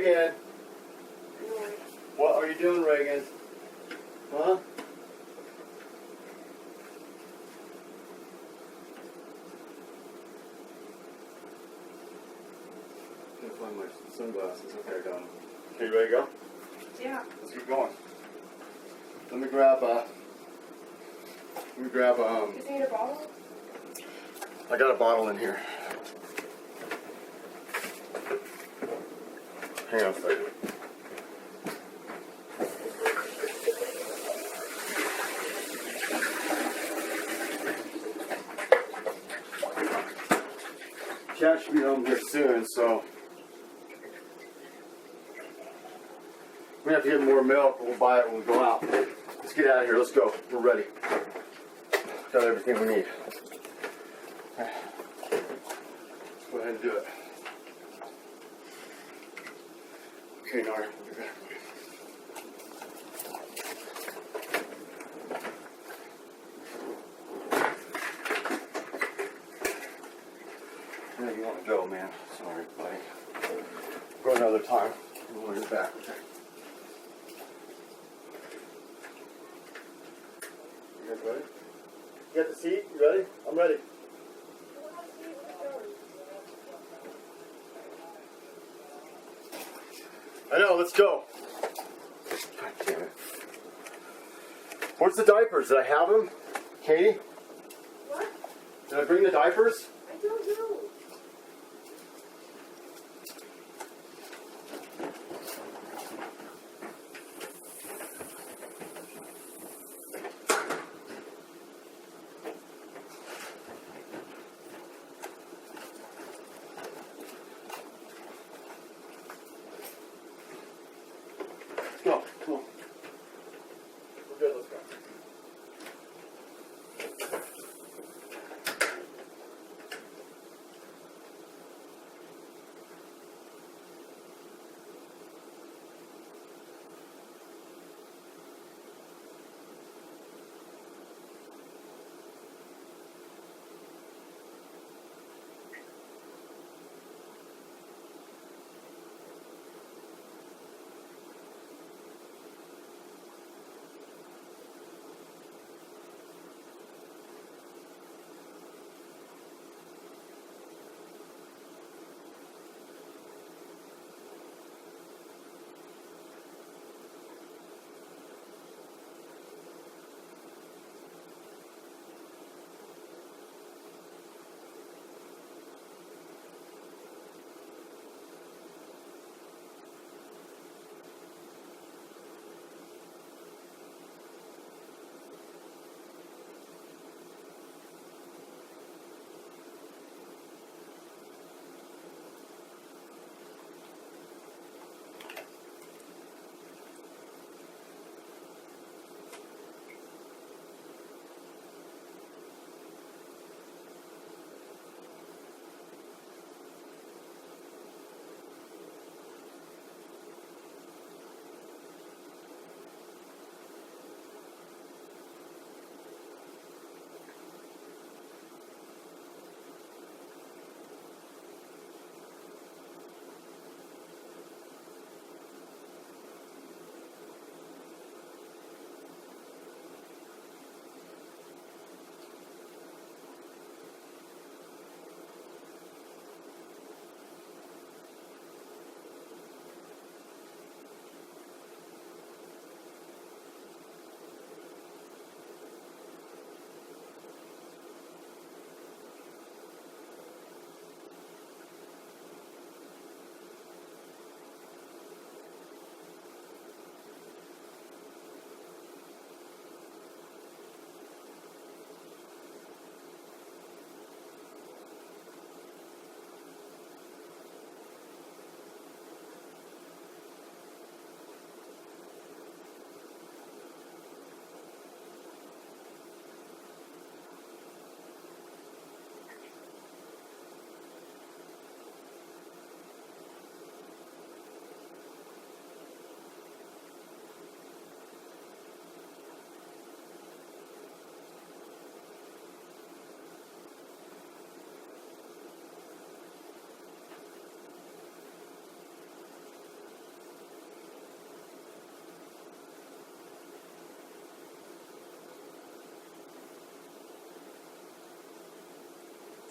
Reagan. What are you doing, Reagan? Huh? Can't find my sunglasses. Okay, I got them. Okay, you ready to go? Yeah. Let's keep going. Let me grab Does he need a bottle? I got a bottle in here. Hang on a second. Cat should be home here soon, so we have to get more milk. We'll buy it when we go out. Let's get out of here. Let's go. We're ready. Got everything we need. Okay. Let's go ahead and do it. Okay, Nara, we'll be back. Where do you want to go, man? Sorry, buddy. We'll go another time. We'll get back, okay? You guys ready? You got the seat? You ready? I'm ready. I know, let's go. God damn it. Where's the diapers? Did I have them? Katie? What? Did I bring the diapers? I don't know. Go, come on. We're good, let's go.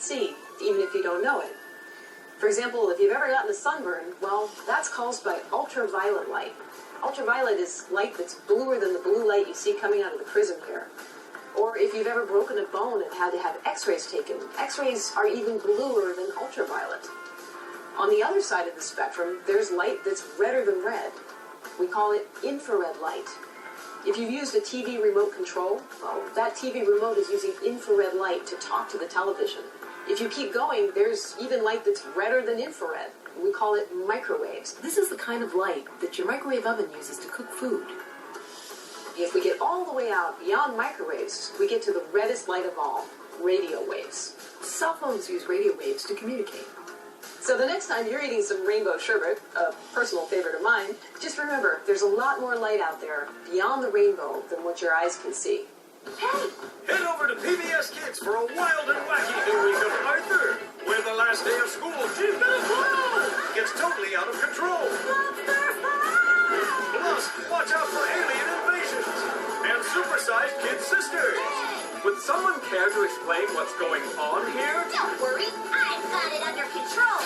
see, even if you don't know it. For example, if you've ever gotten a sunburn, well, that's caused by ultraviolet light. Ultraviolet is light that's bluer than the blue light you see coming out of the prism here. Or if you've ever broken a bone and had to have x-rays taken, x-rays are even bluer than ultraviolet. On the other side of the spectrum, there's light that's redder than red. We call it infrared light. If you've used a TV remote control, well, that TV remote is using infrared light to talk to the television. If you keep going, there's even light that's redder than infrared. We call it microwaves. This is the kind of light that your microwave oven uses to cook food. If we get all the way out beyond microwaves, we get to the reddest light of all, radio waves. Cell phones use radio waves to communicate. So the next time you're eating some rainbow sherbet, a personal favorite of mine, just remember, there's a lot more light out there beyond the rainbow than what your eyes can see. Hey! Head over to PBS Kids for a wild and wacky new week of Arthur, where the last day of school gets totally out of control. Plus, watch out for alien invasions and supersized kid sisters. Would someone care to explain what's going on here? Don't worry, I've got it under control.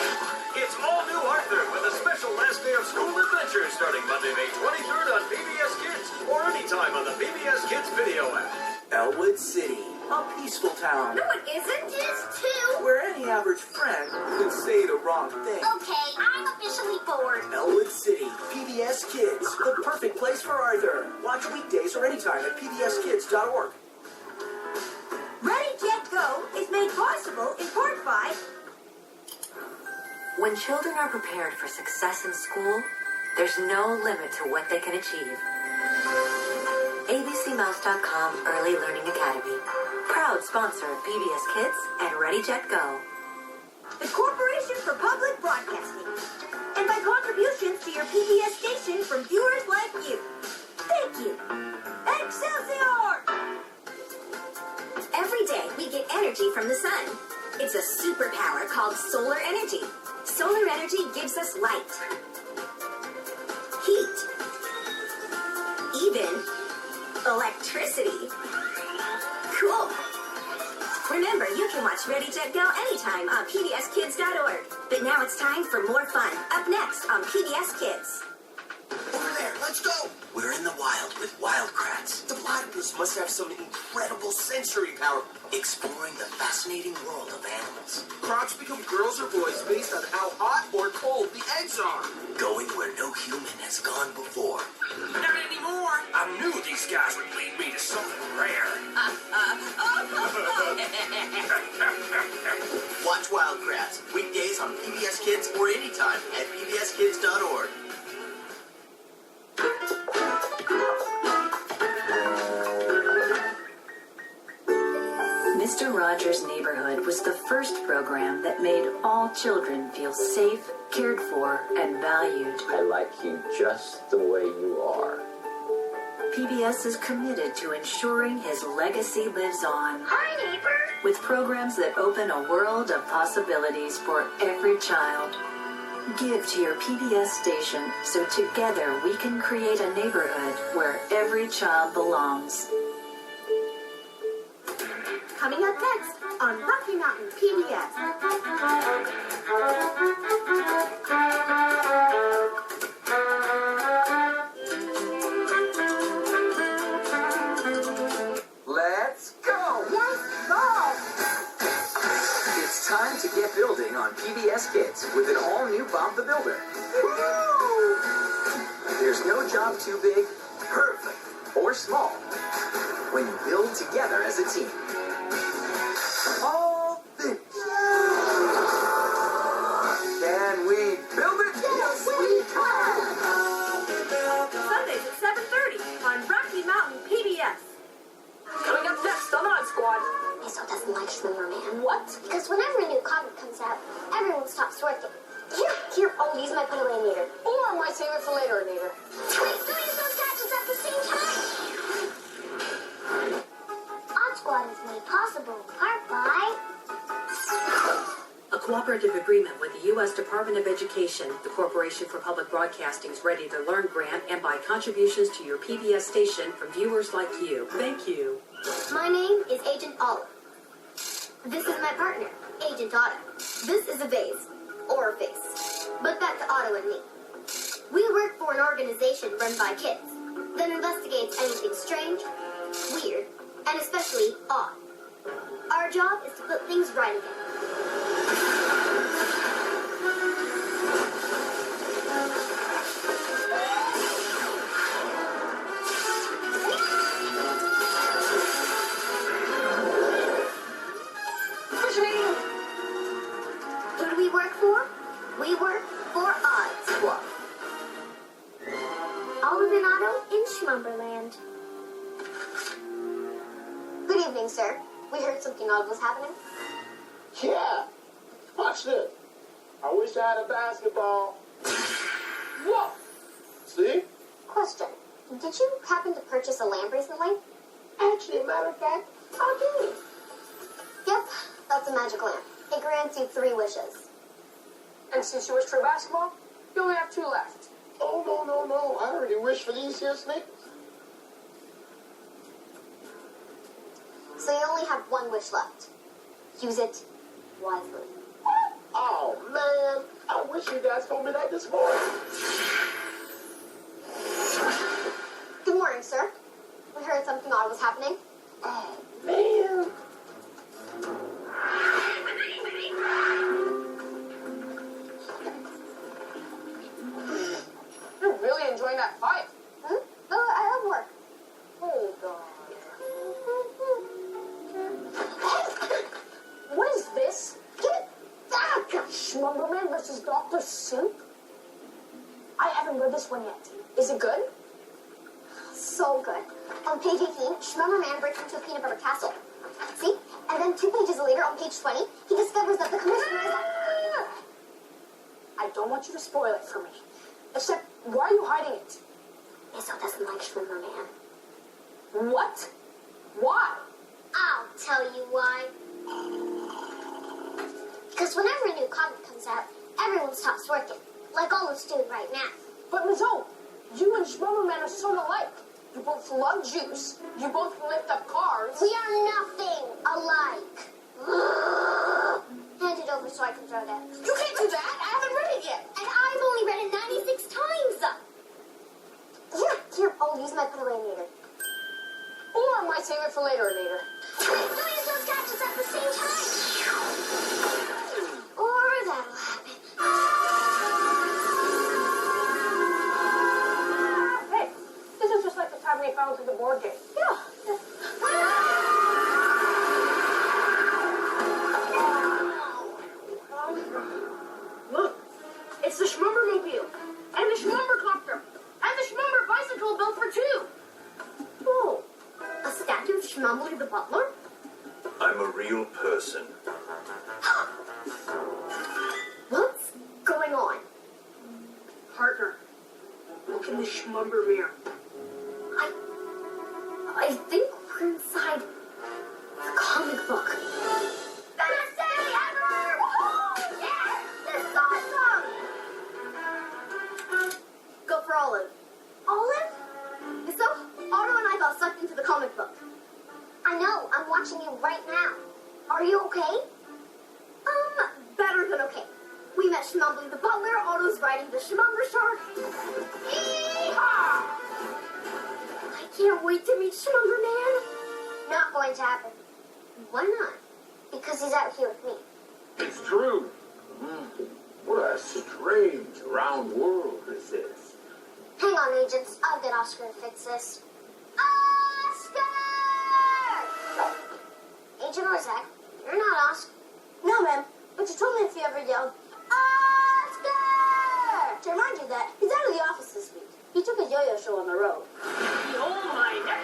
It's all new Arthur with a special last day of school adventure starting Monday, May 23rd on PBS Kids or anytime on the PBS Kids video app. Elwood City, a peaceful town No, it isn't. It is too. where any average friend could say the wrong thing. Okay, I'm officially bored. Elwood City, PBS Kids, the perfect place for Arthur. Watch weekdays or anytime at pbskids.org. Ready, Jet, Go is made possible in part by... When children are prepared for success in school, there's no limit to what they can achieve. ABCMouse.com Early Learning Academy, proud sponsor of PBS Kids and Ready, Jet, Go. the Corporation for Public Broadcasting, and by contributions to your PBS station from viewers like you. Thank you. Excelsior! Every day we get energy from the sun. It's a superpower called solar energy. Solar energy gives us light, heat, even electricity. Cool. Remember, you can watch Ready, Jet, Go anytime on pbskids.org. But now it's time for more fun. Up next on PBS Kids. Over there, let's go! We're in the wild with wildcrats. The platypus must have some incredible sensory power, exploring the fascinating world of animals. Crocs become girls or boys based on how hot or cold the eggs are. Going where no human has gone before. Not anymore. I knew these guys would lead me to something rare. Watch Wildcrats, weekdays on PBS Kids or anytime at pbskids.org. Mr. Rogers' Neighborhood was the first program that made all children feel safe, cared for, and valued. I like you just the way you are. PBS is committed to ensuring his legacy lives on. Hi, neighbor. With programs that open a world of possibilities for every child. Give to your PBS station so together we can create a neighborhood where every child belongs. Coming up next on Rocky Mountain PBS. Let's go! Yes, go! It's time to get building on PBS Kids with an all-new Bob the Builder. Woo! There's no job too big, perfect, or small when you build together as a team. All finished. Can we build it? Yes, we can! Sundays at 7:30 on Rocky Mountain PBS. Coming up next on Odd Squad. Hazel doesn't like Slumberland. What? Because whenever a new comic comes out, everyone stops working. Here, I'll use my put away later. Or my save it for later neighbor. Wait, don't use those gadgets at the same time! Odd Squad is made possible in part by... A cooperative agreement with the U.S. Department of Education, the Corporation for Public Broadcasting's Ready to Learn grant, and by contributions to your PBS station from viewers like you. Thank you. My name is Agent Otto. This is my partner, Agent Otto. This is a vase, or a face. But back to Otto and me. We work for an organization run by kids that investigates anything strange, weird, and especially odd. Our job is to put things right again. Who do we work for? We work for Odd Squad. Olive and Otto in Slumberland. Good evening, sir. We heard something odd was happening. Yeah. Watch this. I wish I had a basketball. Whoa. See? Question. Did you happen to purchase a lamp recently? Actually, a matter of fact, I did. Yep, that's a magic lamp. It grants you 3 wishes. And since you wish for a basketball, you only have 2 left. Oh, no. I already wished for these here sneakers. So you only have 1 wish left. Use it wisely. Oh, man. I wish you guys told me that this morning. Good morning, sir. We heard something odd was happening. Oh, man. You're really enjoying that fight. I have work. Hold on. What is this? Get back! Slumberland versus Dr. Soup? I haven't read this one yet. Is it good? So good. On page 18, Slumberman breaks into a peanut butter castle. See? And then 2 pages later, on page 20, he discovers that the commissioner is I don't want you to spoil it for me. Except, why are you hiding it? Isso doesn't like Slumberman. What? Why? I'll tell you why. Because whenever a new comic comes out, everyone stops working. Like Olive's doing right now. But Ms. O, you and Slumberman are so alike. You both love juice. You both lift up cars. We are nothing alike. Hand it over so I can throw that. You can't do that. I haven't read it yet. And I've only read it 96 times. Here, I'll use my put away later. Or might save it for later. Dinosaurs catch us at the same time. Or that'll happen. Hey, this is just like the time we found through the board game. Yeah. Look, it's the Schmumbermobile, and the Schmumbercopter, and the Schmumber bicycle built for 2. Oh, a statue of Schmumble the butler? I'm a real person. What's going on? Partner, look in the Schmumber mirror. I think we're inside the comic book. Best day ever! Woohoo! Yeah! This is awesome! Go for Olive. Olive? So, Otto and I got sucked into the comic book. I know, I'm watching you right now. Are you okay? Better than okay. We met Schmumbly the butler, Otto's riding the Schmumber shark. Yeehaw! I can't wait to meet Slumberman. Not going to happen. Why not? Because he's out here with me. It's true. What a strange round world this is. Hang on, agents. I'll get Oscar to fix this. Oscar! Agent Orzak, you're not Oscar. No, ma'am. But you told me if you ever yelled, Oscar! To remind you that he's out of the office this week. He took a yo-yo show on the road. Oh my God.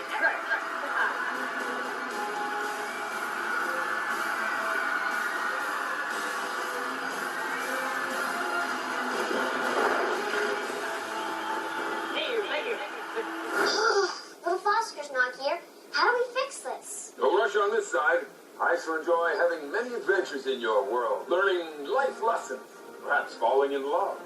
Little Fosker's not here. How do we fix this? No rush on this side. I shall enjoy having many adventures in your world, learning life lessons, perhaps falling in love.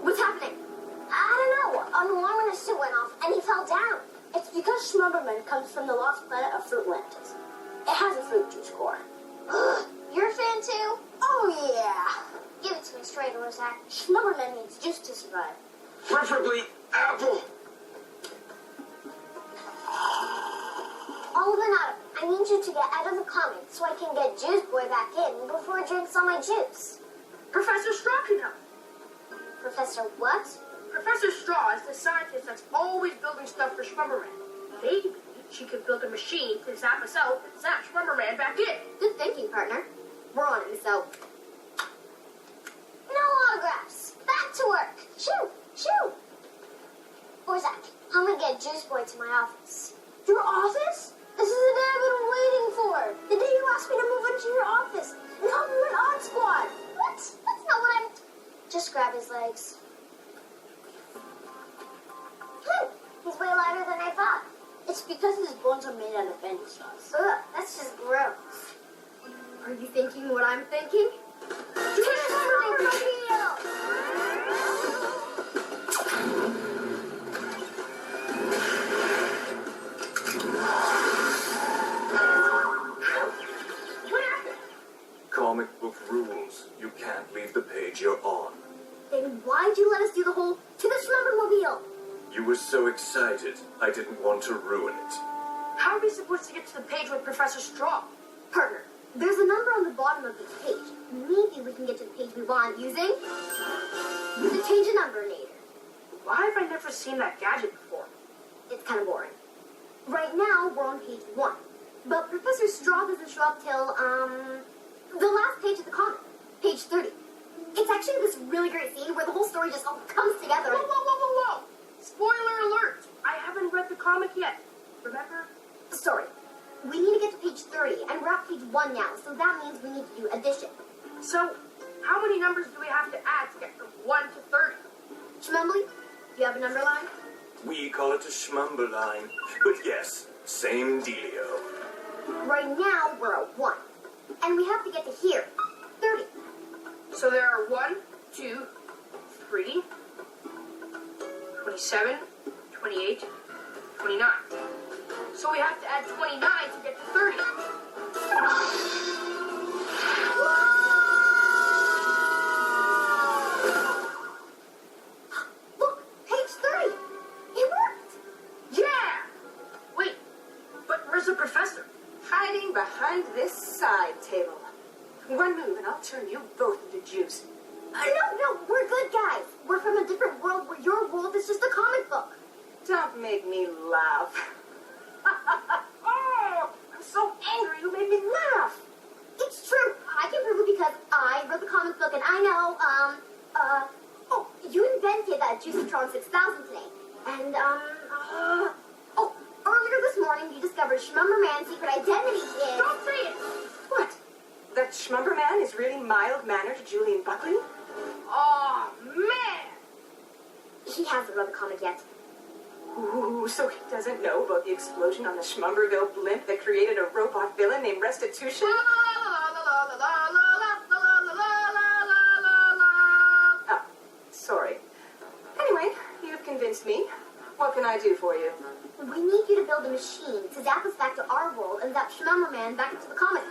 What's happening? I don't know. An alarm in his suit went off, and he fell down. boy back in before he drinks all my juice. Professor Straw can help. Professor what? Professor Straw is the scientist that's always building stuff for Slumberland. Maybe she could build a machine to zap us out and zap Slumberland back in. Good thinking, partner. We're on it, Miss O. No autographs. Back to work. Shoo, shoo. Boy, Zach, I'm gonna get Juice Boy to my office. Your office? This is the day I've been waiting for. The day you asked me to move into your office and help you with Odd Squad. What? That's not what I'm... Just grab his legs. He's way lighter than I thought. It's because his bones are made out of bendy sauce. Ugh, that's just gross. Are you thinking what I'm thinking? Comic book rules. You can't leave the page you're on. Then why'd you let us do the whole to the Slumbermobile? You were so excited, I didn't want to ruin it. How are we supposed to get to the page with Professor Straw? Partner, there's a number on the bottom of this page. Maybe we can get to the page we want using the change a number-nator. Why have I never seen that gadget before? It's kind of boring. Right now, we're on page 1. But Professor Straw doesn't show up till, the last page of the comic. Page 30. It's actually this really great scene where the whole story just all comes together. Whoa, whoa, whoa, whoa, whoa! Spoiler alert! I haven't read the comic yet. Remember? Sorry. We need to get to page 30, and we're at page 1 now, so that means we need to do addition. So, how many numbers do we have to add to get from 1 to 30? Schmumbly, do you have a number line? We call it a schmumberline. But yes, same dealio. Right now, we're at 1. And we have to get to here. 30. So there are 1, 2, 3, 27, 28, 29. So we have to add 29 to get to 30. Look, page 30. It worked. Yeah! Wait, but where's the professor? Hiding behind this side table. One move and I'll turn you both into juice. No, we're good guys. We're from a different world where your world is just a comic book. Don't make me laugh. Oh, I'm so angry you made me laugh. It's true. I can prove it because I wrote the comic book and I know, oh, you invented that Juicitron 6000 today. And, earlier this morning you discovered Schmumberman's secret identity is... Don't say it! What? That Schmumberman is really mild-mannered Julian Buckley? Oh, man! He hasn't read the comic yet. Ooh, so he doesn't know about the explosion on the Schmumberville blimp that created a robot villain named Restitution? Oh, sorry. Anyway, you've convinced me. What can I do for you? We need you to build a machine to zap us back to our world and zap Schmumberman back into the comic.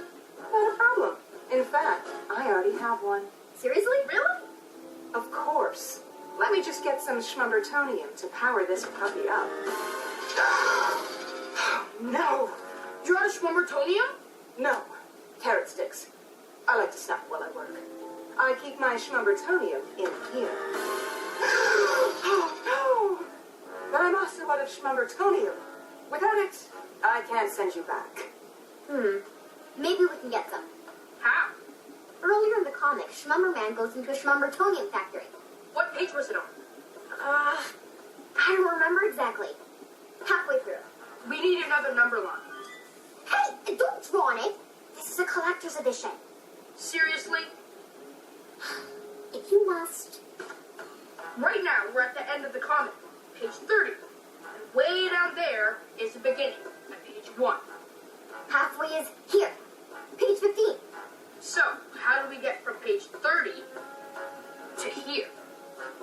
Not a problem. In fact, I already have one. Seriously? Really? Of course. Let me just get some Schmumbertonium to power this puppy up. No! You're out of Schmumbertonium? No. Carrot sticks. I like to snap while I work. I keep my Schmumbertonium in here. Oh, no! But I'm also out of Schmumbertonium. Without it, I can't send you back. Maybe we can get some. How? Earlier in the comic, Schmumberman goes into a Schmumbertonium factory. What page was it on? I don't remember exactly. Halfway through. We need another number line. Hey, don't draw on it. This is a collector's edition. Seriously? If you must. Right now, we're at the end of the comic, page 30. And way down there is the beginning, at page 1. Halfway is here. Page 15. So, how do we get from page 30 to here?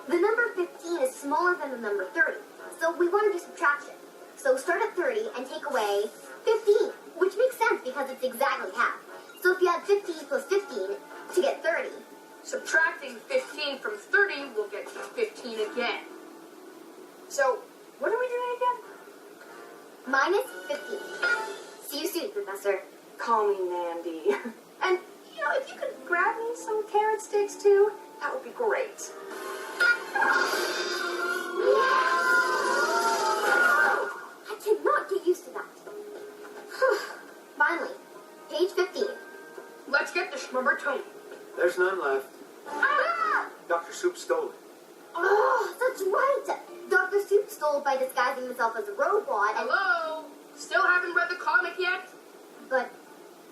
The number 15 is smaller than the number 30, so we want to do subtraction. So start at 30 and take away 15, which makes sense because it's exactly half. So if you add 15 plus 15 to get 30, Subtracting 15 from 30 will get you 15 again. So, what are we doing again? minus 15. See you soon, Professor. Call me Mandy. And the Schmumbertonian. There's none left. Ah! Dr. Soup stole it. Oh, that's right. Dr. Soup stole it by disguising himself as a robot. And... Hello? Still haven't read the comic yet? But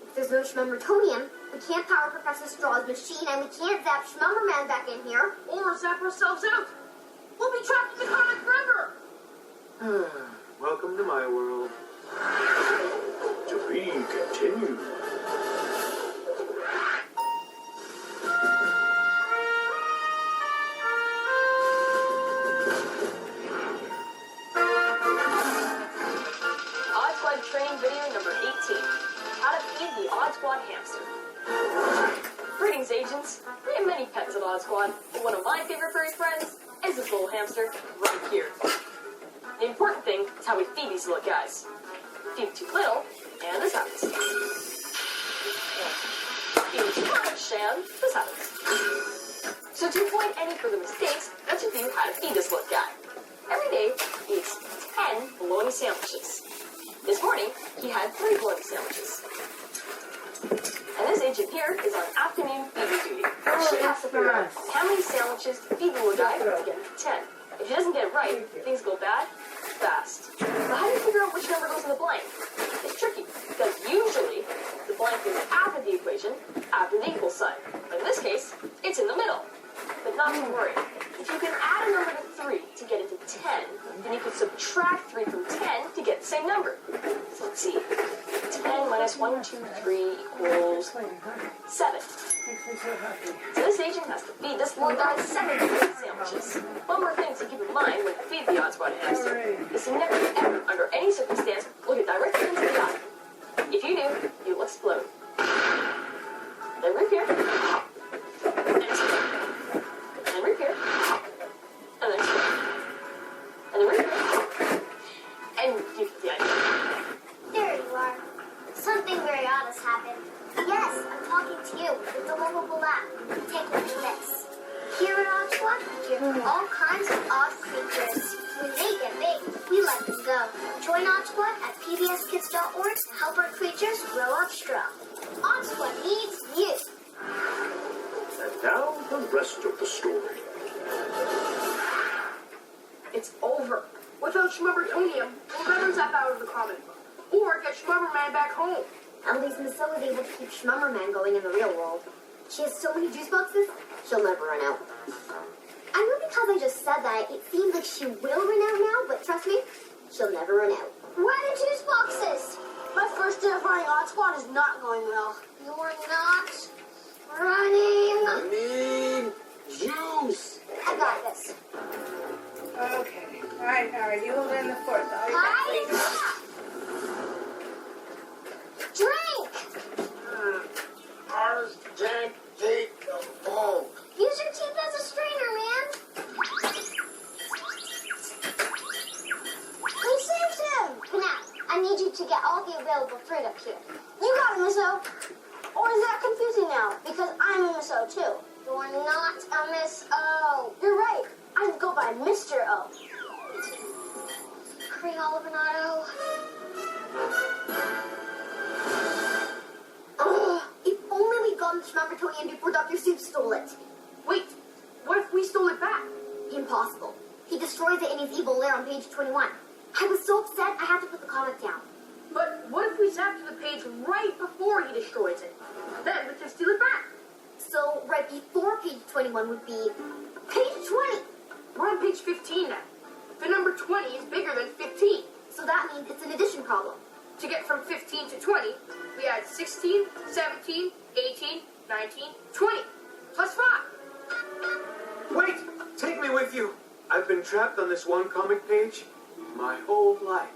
if there's no Schmumbertonium, we can't power Professor Straw's machine, and we can't zap Schmumberman back in here. Or zap ourselves out. We'll be trapped in the comic forever. Welcome to my world. To be continued. Odd Squad training video number 18. How to feed the Odd Squad hamster. Greetings, agents. We have many pets at Odd Squad, but one of my favorite furry friends is this little hamster right here. The important thing is how we feed these little guys. Feed too little, and this happens. Feed too much, and this happens. So to avoid any further mistakes, let's review how to feed this little guy. Every day, he eats 10 bologna sandwiches. This morning, he had 3 bologna sandwiches. And this agent here is on afternoon feeding duty. She has to figure out how many sandwiches to feed the little guy to get to 10. If she doesn't get it right, things go bad fast. But how do you figure out which number goes in the blank? It's tricky, because usually the blank is after the equation, after the equal sign. But in this case, it's in the middle. But not to worry. If you can add a number to 3 to get it to 10, then you can subtract 3 from 10 to get the same number. So let's see. 10 minus 1, 2, 3 equals 7. So this agent has to feed this little guy 7 sandwiches. One more thing to keep in mind when you feed the Odd Squad hamster is to never, ever, under any circumstance, look it directly into the eye. If you do, you will explode. Then repair. And explode. And then repair. And then explode. And then repair. And you get the idea. There you are. Something very odd has happened. Yes, I'm talking to you, the lovable app. Take a look at this. Here at Odd Squad, we have all kinds of odd creatures. When they get big, we let them go. Join Odd Squad at pbskids.org to help our creatures grow up strong. Odd Squad needs you. And now the rest of the story. It's over. Without Schmumbertonium, we'll never zap out of the comic book. Or get Schmumberman back home. At least Miss O is able to keep Schmumberman going in the real world. She has so many juice boxes, she'll never run out. I know because I just said that, it seems like she will run out now, but trust me, she'll never run out. Where are the juice boxes? My first day of running Odd Squad is not going well. You're not running. I need juice. I got this. Okay. All right, Howard, you hold in the fort. I'll be back later. Hi. Drink! Ours can't take the phone. Use your teeth as a strainer, man. Who saved him? Now, I need you to get all the available thread up here. You got it, Miss O. Or is that confusing now? Because I'm a Miss O, too. You're not a Miss O. You're right. I go by Mr. O. Cream Olive and Otto. If only we'd gotten the Schmumbertonium before Dr. Soup stole it. Wait, what if we stole it back? Impossible. He destroys it in his evil lair on page 21. I was so upset I had to put the comic down. But what if we zap to the page right before he destroys it? Then we can steal it back. So right before page 21 would be page 20. We're on page 15 now. The number 20 is bigger than 15. So that means it's an addition problem. To get from 15 to 20, we add 16, 17, 18, 19, 20. Plus 5. Wait! Take me with you. I've been trapped on this one comic page my whole life.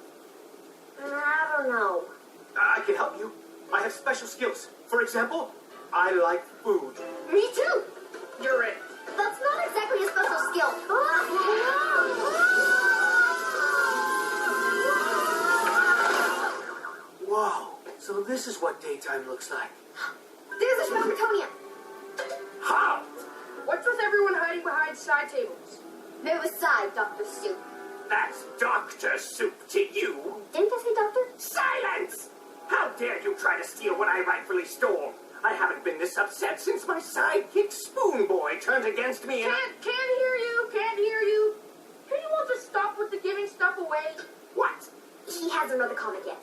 I don't know. I can help you. I have special skills. For example, I like food. Me too. You're in. That's not exactly a special skill. Whoa. So this is what daytime looks like. There's a Schmumbertonium. How? What's with everyone hiding behind side tables? Move aside, Dr. Soup. That's Dr. Soup to you. Didn't I say doctor? Silence! How dare you try to steal what I rightfully stole? I haven't been this upset since my sidekick Spoon Boy turned against me and... Can't hear you, can't hear you. Can you all just stop with the giving stuff away? What? He hasn't read the comic yet.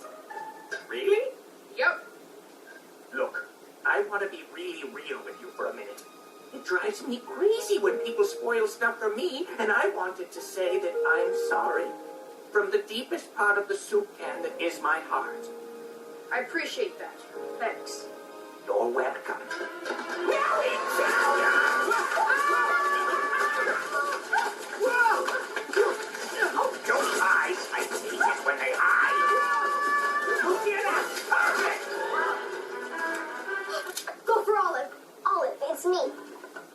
Really? Yep. Look, I want to be really real with you for a minute. It drives me crazy when people spoil stuff for me, and I wanted to say that I'm sorry. From the deepest part of the soup can that is my heart. I appreciate that. Thanks. You're welcome. Oh, don't hide. I hate it when they hide. Go for Olive. Olive, it's me.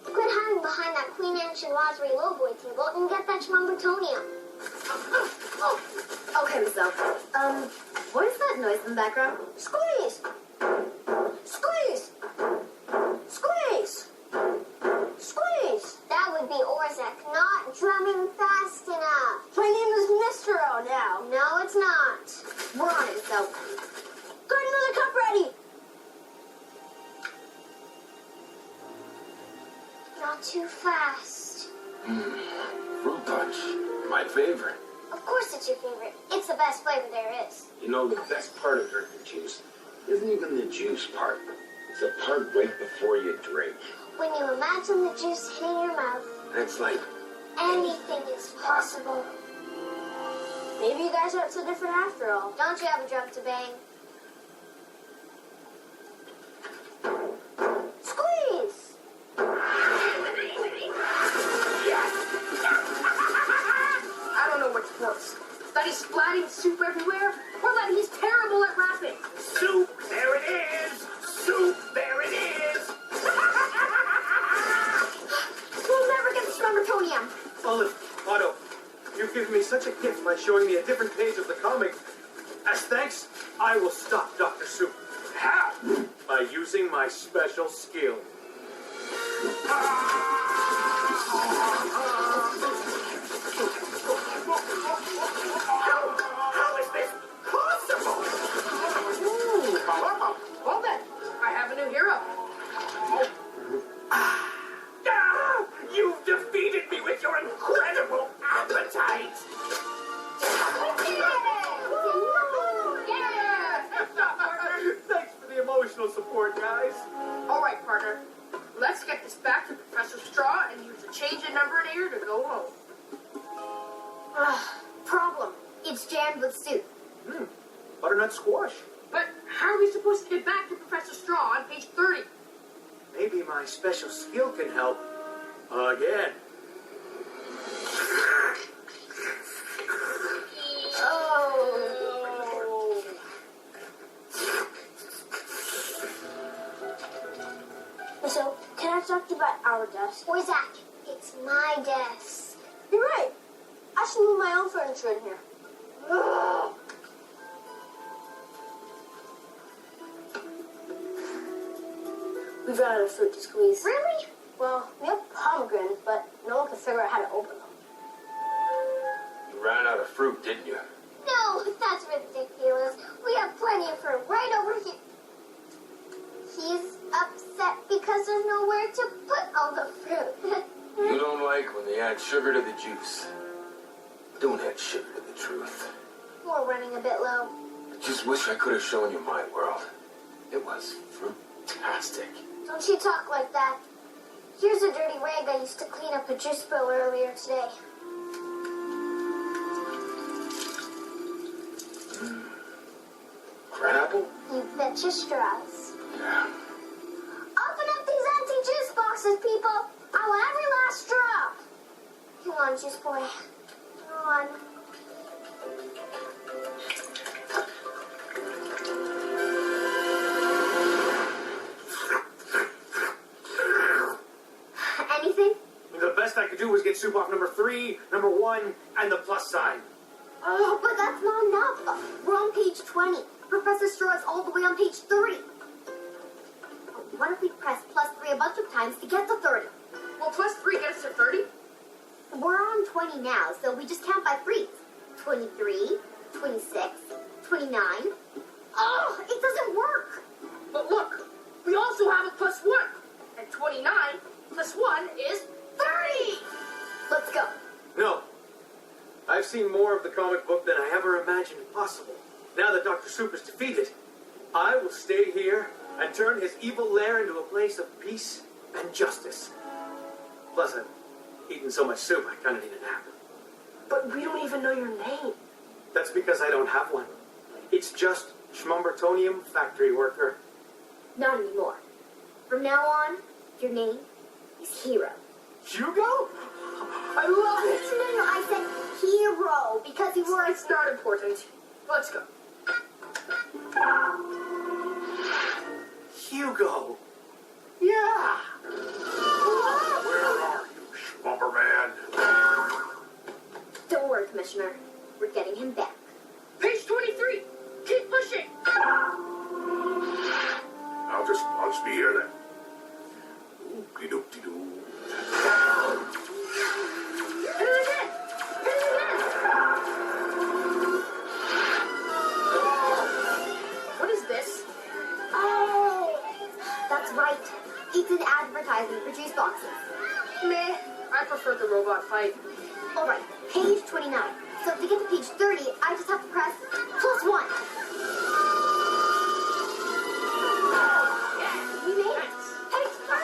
Quit hiding behind that Queen Anne Chinoiserie Lowboy table and get that schmumbertonium. Okay, Miss O. What is that noise in the background? Squeeze! Squeeze! Squeeze! Squeeze! That would be Orzek, not drumming fast enough. My name is Mr. O now. No, it's not. We're on it, Miss O. Got another cup ready! Not too fast. Fruit punch. My favorite. Of course it's your favorite. It's the best flavor there is. You know, the best part of drinking juice isn't even the juice part. It's the part right before you drink. When you imagine the juice hitting your mouth, It's like, anything is possible. Maybe you guys aren't so different after all. Don't you have a drum to bang? Squeeze! I don't know what's worse. That he's splatting soup everywhere, or that he's terrible at rapping. Soup, there it is! Soup, there it is! We'll never get the schmumbertonium. Olive, Otto, you've given me such a gift by showing me a different page of the comic. As thanks, I will stop Dr. Soup. How? By using my special skill. How is this possible? Well then, I have a new hero. You've defeated me with your incredible appetite! Thanks for the emotional support, guys. All right, partner. Let's get this back to Professor Straw and use the change in number in here to go home. Problem. It's jammed with soup. Butternut squash. But how are we supposed to get back to Professor Straw on page 30? Maybe my special skill can help. Again. Oh. So, can I talk to you about our desk? Or Zach, it's my desk. You're right. I should move my own furniture in here. We've run out of fruit to squeeze. Really? Well, we have pomegranates, but no one can figure out how to open them. you ran out of fruit, didn't you? No, that's ridiculous. We have plenty of fruit right over here. He's upset because there's nowhere to put all the fruit. You don't like when they add sugar to the juice. Don't add sugar to the truth. We're running a bit low. I just wish I could have shown you my world. It was fruit-tastic. Don't you talk like that. Here's a dirty rag I used to clean up a juice spill earlier today. Crabapple? You betcha straws. Yeah. Open up these empty juice boxes, people. I want every last drop. Come on, juice boy. Come on. Anything? The best I could do was get soup off number 3, number 1, and the plus sign. Oh, but that's not enough. We're on page 20. Professor Straw is all the way on page 30. What if we press plus 3 a bunch of times to get to 30? Will plus 3 get us to 30? We're on 20 now, so we just count by 3s. 23, 26, 29. Oh, it doesn't work. But look, we we also have a +1. And 29 plus 1 is 30. Let's go. No. I've seen more of the comic book than I ever imagined possible. Now that Dr. Soup is defeated, I will stay here and turn his evil lair into a place of peace and justice. Plus, I've eaten so much soup, I kind of need a nap. But we don't even know your name. That's because I don't have one. It's just Schmumbertonium Factory Worker. Not anymore. From now on, your name is Hero. Hugo? I love it! No, I said Hero because you were... It's not important. Let's go. Hugo! Yeah! Where are you, Slumberman? Don't worry, Commissioner. We're getting him back. Page 23. Keep pushing. I'll just be here then. Oopie-doopty-doo. Hit it again. Hit it again. What is this? Oh, that's right. It's an advertisement for juice boxes. Meh. I prefer the robot fight. All right, page 29. So to get to page 30, I just have to press +1. We made it. Page 30.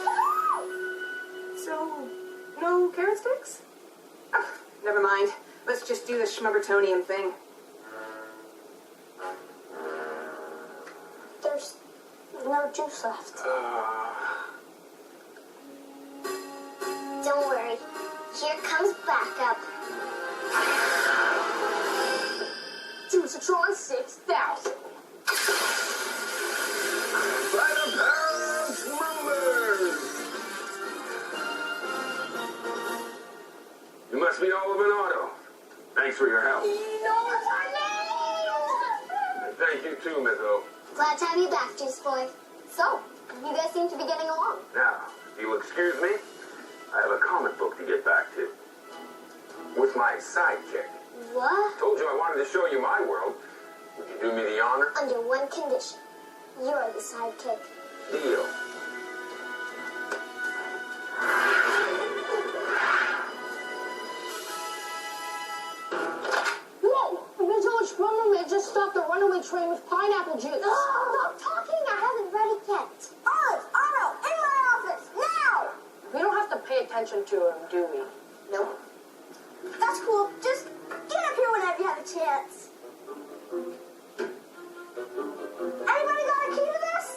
Woo! So, no carrot sticks? Oh, never mind. Let's just do the Schmumbertonium thing. There's no juice left. Don't worry. Here comes backup. Juicatron 6000. By the pounds, members! You must be all of an Otto. Thanks for your help. No, it's our name! And thank you too, Miss O. Glad to have you back, Juice Boy. So, you guys seem to be getting along. Now, if you'll excuse me, I have a comic book to get back to. With my sidekick. What? Told you I wanted to show you my world. Would you do me the honor? Under one condition. You're the sidekick. Deal. Whoa! Village Slumberland just stopped a runaway train with pineapple juice. Stop talking! I haven't read it yet. Olive, Otto, in my office, now! We don't have to pay attention to him, do we? Nope. That's cool. Just get up here whenever you have a chance. Anybody got a key to this?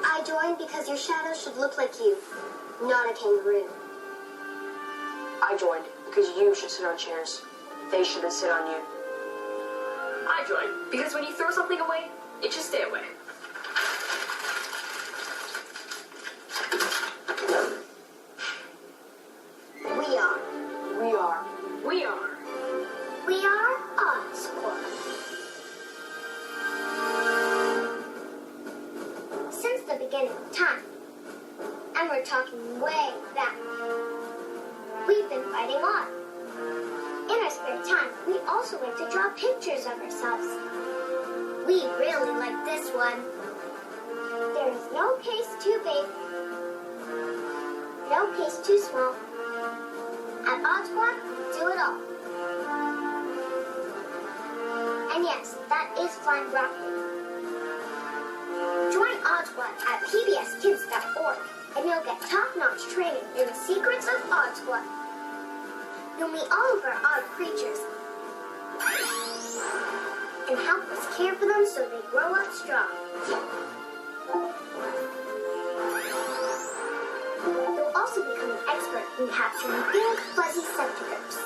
I joined because your shadow should look like you, not a kangaroo. I joined because you should sit on chairs. They shouldn't sit on you. I joined because when you throw something away, it should stay away. We are Oscorp. Since the beginning of time, and we're talking way back, we've been fighting on. In our spare time, we also like to draw pictures of ourselves. We really like this one. There is no case too big, no case too small. At Oscorp, do it all. And yes, that is flying broccoli. Join Oscorp at pbskids.org, and you'll get top-notch training in the secrets of Oscorp. You'll meet all of our odd creatures and help us care for them so they grow up strong. You'll also become an expert in capturing big, fuzzy centipedes.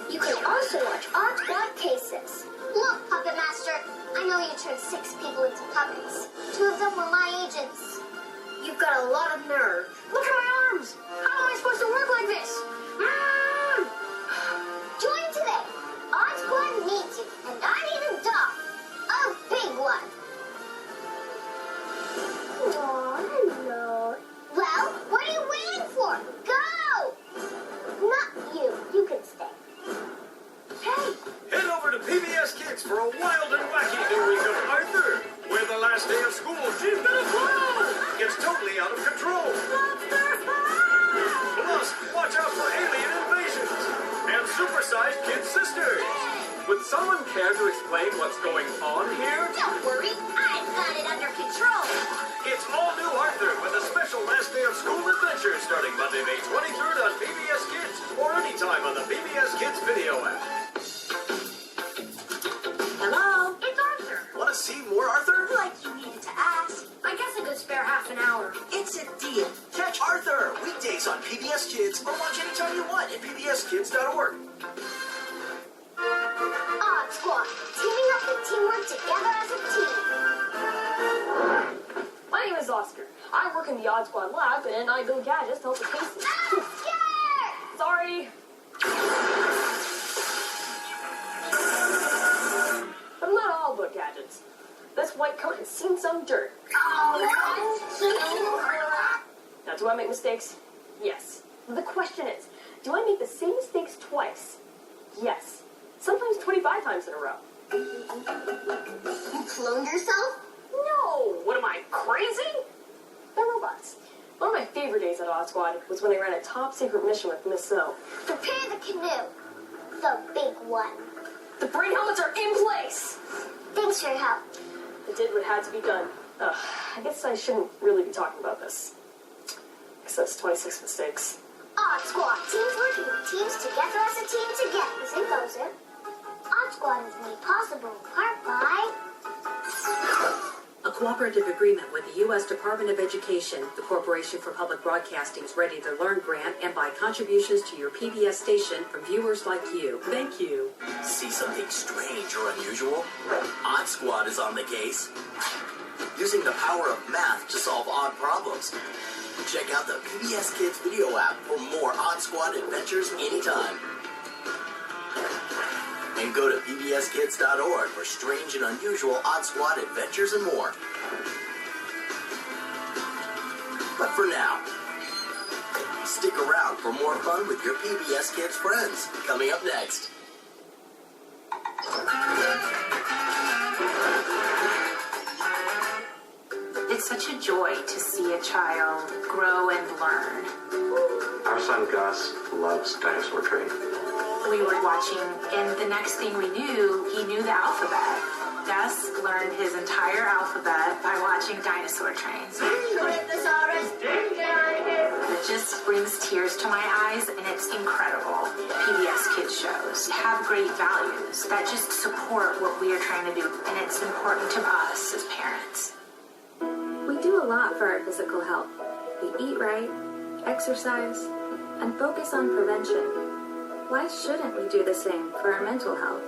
You can also watch Oscorp Cases. Look, Puppet Master, I know you turned 6 people into puppets. 2 of them were my agents. You've got a lot of nerve. Look at my arms! How am I supposed to work like this? Join today. Oscorp needs you, and I need a dog. A big one. No. Well, what are you waiting for? Go! Not you. Kids for a wild and wacky new week of Arthur, where the last day of school, she's gonna blow! Gets totally out of control. Plus, watch out for alien invasions and supersized kid sisters. Would someone care to explain what's going on here? Don't worry, I've got it under control. It's all new Arthur with a special last day of school adventure starting Monday, May 23rd on PBS Kids or anytime on the PBS Kids video app. Hello? It's Arthur. Want to see more Arthur? Like you needed to ask. I guess I could spare half an hour. It's a deal. Catch Arthur weekdays on PBS Kids or watch anytime you want at pbskids.org. Odd Squad, teaming up with teamwork together as a team. My name is Oscar. I work in the Odd Squad lab, and I build gadgets to help the cases. I'm scared! Sorry. But I'm not all about gadgets. This white coat has seen some dirt. Now, do I make mistakes? Yes. The question is, do I make the same mistakes twice? Yes. Sometimes 25 times in a row. You cloned yourself? No! What am I, crazy? They're robots. One of my favorite days at Odd Squad was when I ran a top secret mission with Miss So. Prepare the canoe. The big one. The brain helmets are in place! Thanks for your help. I did what had to be done. Ugh, I guess I shouldn't really be talking about this. Because that's 26 mistakes. Odd Squad, teams working with teams together as a team together. As it goes in. Odd Squad is made possible in part by... A cooperative agreement with the U.S. Department of Education, the Corporation for Public Broadcasting's Ready to Learn grant, and by contributions to your PBS station from viewers like you. Thank you. See something strange or unusual? Odd Squad is on the case. Using the power of math to solve odd problems. Check out the PBS Kids video app for more Odd Squad adventures anytime. And go to pbskids.org for strange and unusual Odd Squad adventures and more. But for now, stick around for more fun with your PBS Kids friends. Coming up next. It's such a joy to see a child grow and learn. Our son Gus loves Dinosaur Train. We were watching, and the next thing we knew, he knew the alphabet. Gus learned his entire alphabet by watching Dinosaur Train. It just brings tears to my eyes, and it's incredible. PBS Kids shows have great values that just support what we are trying to do, and it's important to us as parents. We do a lot for our physical health. We eat right, exercise, and focus on prevention. Why shouldn't we do the same for our mental health?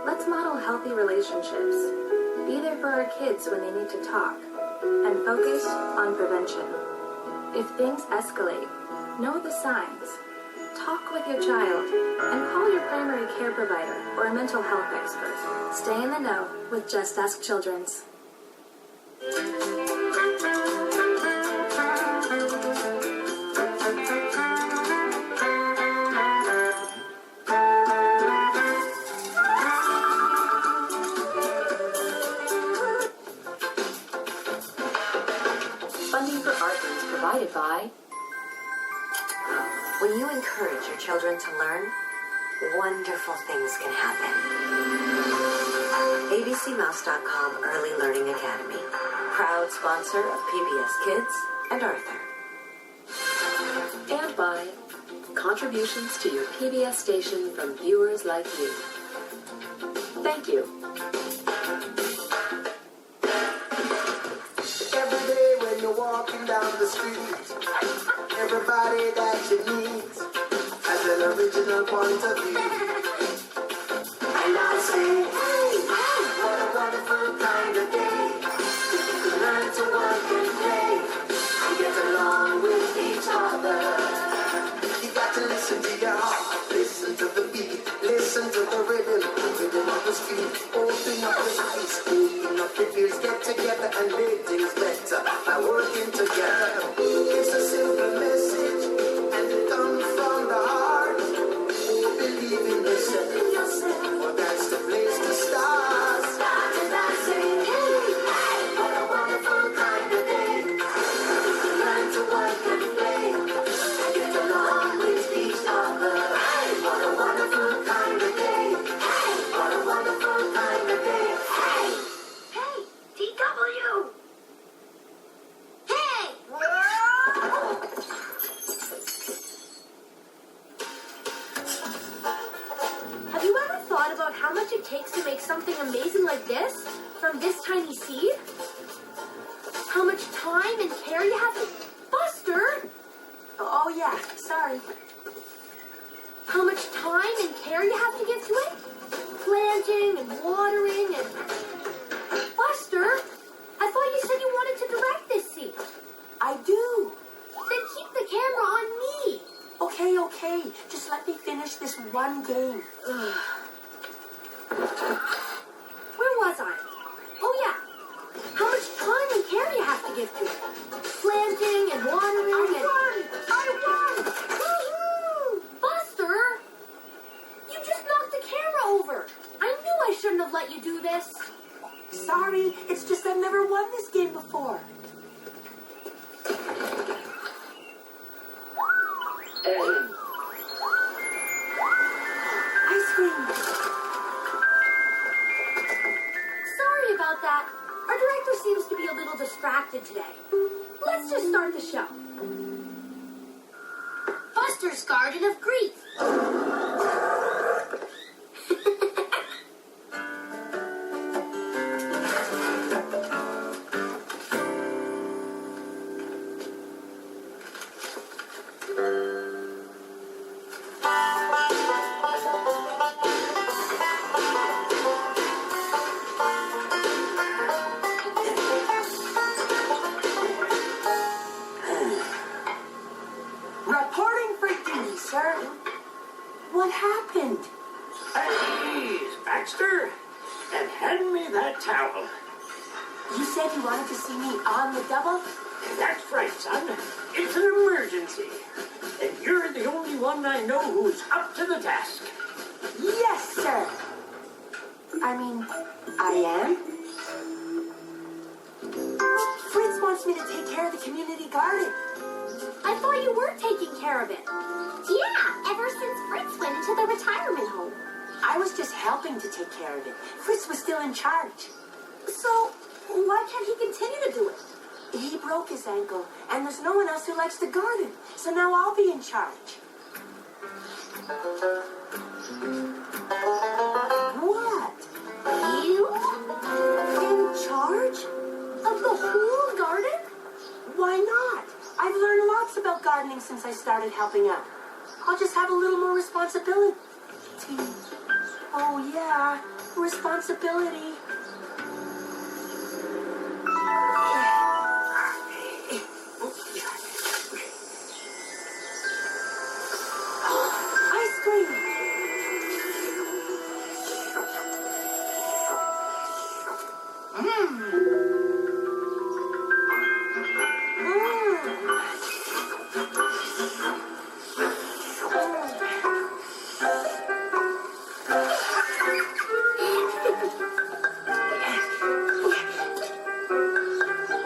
Let's model healthy relationships. Be there for our kids when they need to talk. And focus on prevention. If things escalate, know the signs. Talk with your child and call your primary care provider or a mental health expert. Stay in the know with Just Ask Children's. Funding for Arthur is provided by... When you encourage your children to learn, wonderful things can happen. ABCMouse.com Early Learning Academy, proud sponsor of PBS Kids and Arthur. And by contributions to your PBS station from viewers like you. Thank you. Every day when you're walking down the street, everybody that you meet has an original point of view. And I say, hey, what a wonderful kind of day. You learn to work and play and get along with each other. You got to listen to your heart, listen to the beat, listen to the rhythm of the street. Open up the eyes, open up the ears, get together and make things better by working together. It's a simple message and it comes from the heart. Believe in yourself, well, that's the place to how much it takes to make something amazing like this from this tiny seed? How much time and care you have to... Buster! Oh, yeah. Sorry. How much time and care you have to give to it? Planting and watering and... Buster! I thought you said you wanted to direct this scene. I do. Then keep the camera on me. Okay. Just let me finish this one game. Where was I? Oh, yeah. How much time and care you have to give to it? Planting and watering I won! Woohoo! Buster! You just knocked the camera over. I knew I shouldn't have let you do this. Sorry, it's just I've never won this game before. Ice cream. Sorry about that. Our director seems to be a little distracted today. Let's just start the show. Buster's Garden of Grief. Reporting for duty, sir. What happened? Please, Baxter, and hand me that towel. You said you wanted to see me on the double? That's right, son. It's an emergency. And you're the only one I know who's up to the task. Yes, sir. I mean, I am. Fritz wants me to take care of the community garden. I thought you were taking care of it. Yeah, ever since Fritz went into the retirement home. I was just helping to take care of it. Fritz was still in charge. So, why can't he continue to do it? He broke his ankle, and there's no one else who likes the garden. So now I'll be in charge. What? You? In charge? Of the whole garden? Why not? I've learned lots about gardening since I started helping out. I'll just have a little more responsibility. Oh, yeah, responsibility. Ice cream!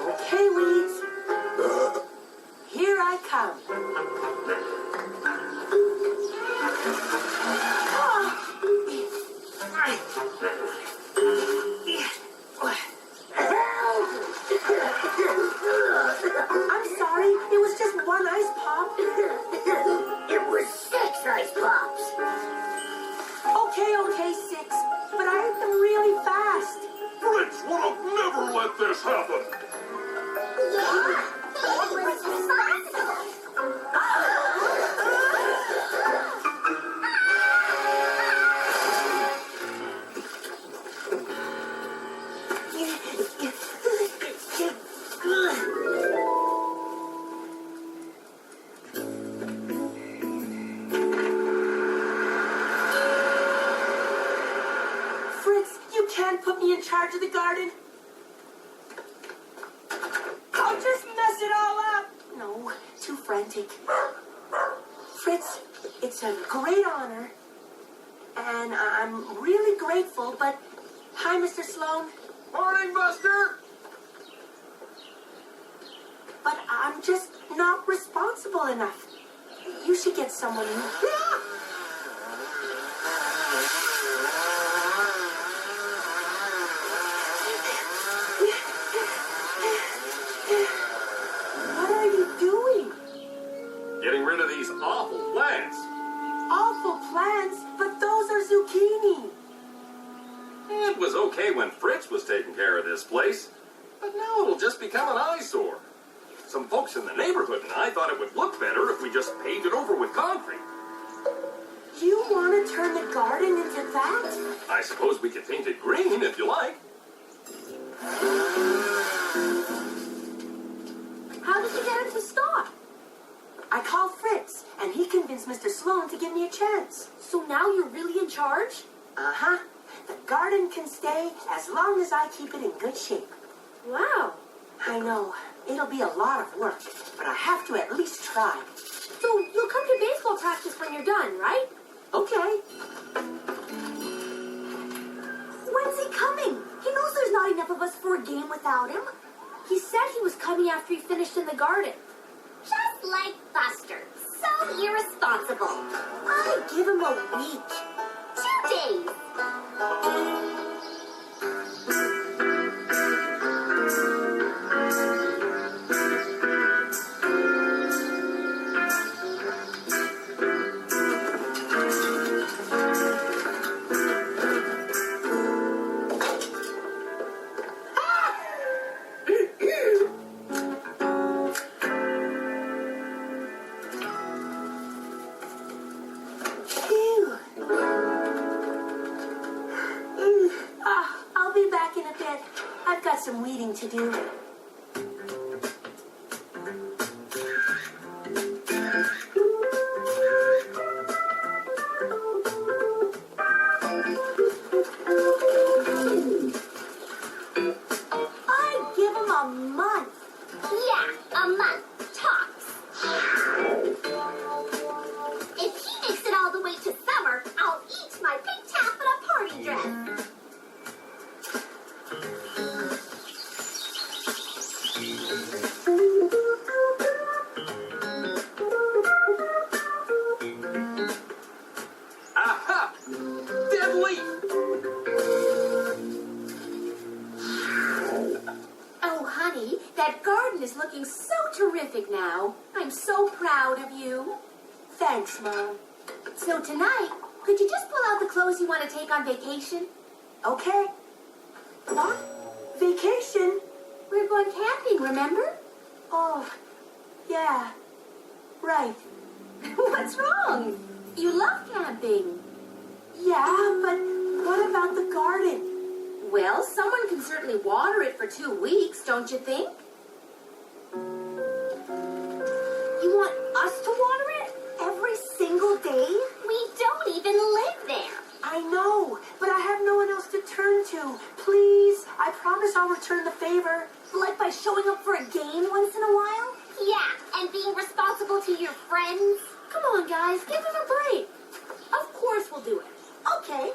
Okay, weeds. Here I come. I'm sorry, it was just one ice pop. It was 6 ice pops. Okay, 6. But I ate them really fast. Fritz would have never let this happen. Yeah, it was responsible. Fritz, you can't put me in charge of the garden. I'll just mess it all up. No, too frantic. Fritz, it's a great honor. And I'm really grateful, but... Hi, Mr. Sloan. Morning, Buster! But I'm just not responsible enough. You should get someone who... What are you doing? Getting rid of these awful plants. Awful plants, but those are zucchini. okay when Fritz was taking care of this place, but now it'll just become an eyesore. Some folks in the neighborhood and I thought it would look better if we just paved it over with concrete. You want to turn the garden into that? I suppose we could paint it green if you like. How did you get it to stop? I called Fritz, and he convinced Mr. Sloan to give me a chance. So now you're really in charge? Uh-huh. The garden can stay as long as I keep it in good shape. Wow. I know. It'll be a lot of work, but I have to at least try. So you'll come to baseball practice when you're done, right? Okay. When's he coming? He knows there's not enough of us for a game without him. He said he was coming after he finished in the garden. Just like Buster. So irresponsible. I give him a week. 2 days. I'll be back in a bit. I've got some weeding to do. I give him a month. Yeah, a month. Tops. If he makes it all the way to summer, I'll eat my pink taffeta party dress. Aha! Dead leaf! Oh, honey, that garden is looking so terrific now. I'm so proud of you. Thanks, Mom. So tonight, could you just pull out the clothes you want to take on vacation? Okay. What? Vacation? We're going camping, remember? Oh, yeah. Right. What's wrong? You love camping. Yeah, but what about the garden? Well, someone can certainly water it for 2 weeks, don't you think? You want us to water it every single day? We don't even live there. I know, but I have no one else to turn to. Please, I promise I'll return the favor. Like by showing up for a game once in a while? Yeah, and being responsible to your friends. Come on, guys, give him a break. Of course we'll do it. Okay.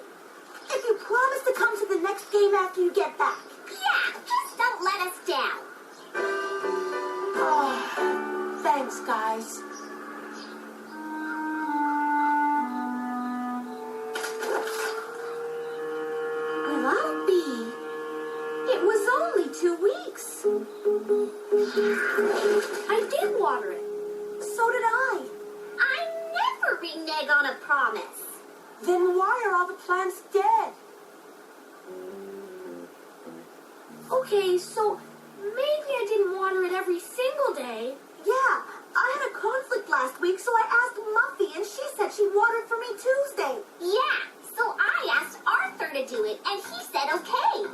If you promise to come to the next game after you get back. Yeah, just don't let us down. Oh, thanks, guys. Will I be? It was only 2 weeks. I did water it. So did I. I never renege on a promise. Then why are all the plants dead? Okay, so maybe I didn't water it every single day. Yeah, I had a conflict last week, so I asked Muffy, and she said she'd water it for me Tuesday. Yeah, so I asked Arthur to do it, and he said okay.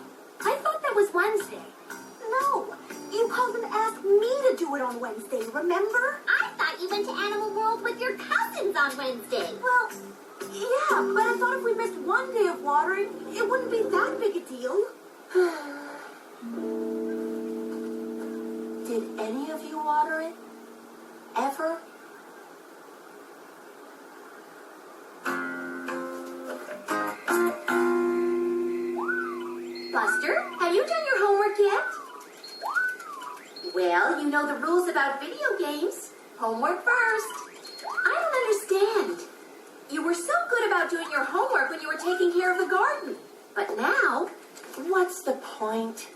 I thought that was Wednesday. No, you called and asked me to do it on Wednesday, remember? I thought you went to Animal World with your cousins on Wednesday. Well, yeah, but I thought if we missed one day of watering, it wouldn't be that big a deal. Did any of you water it? Ever? Buster, have you done your homework yet? Well, you know the rules about video games. Homework first. I don't understand. You were so good about doing your homework when you were taking care of the garden. But now, What's the point?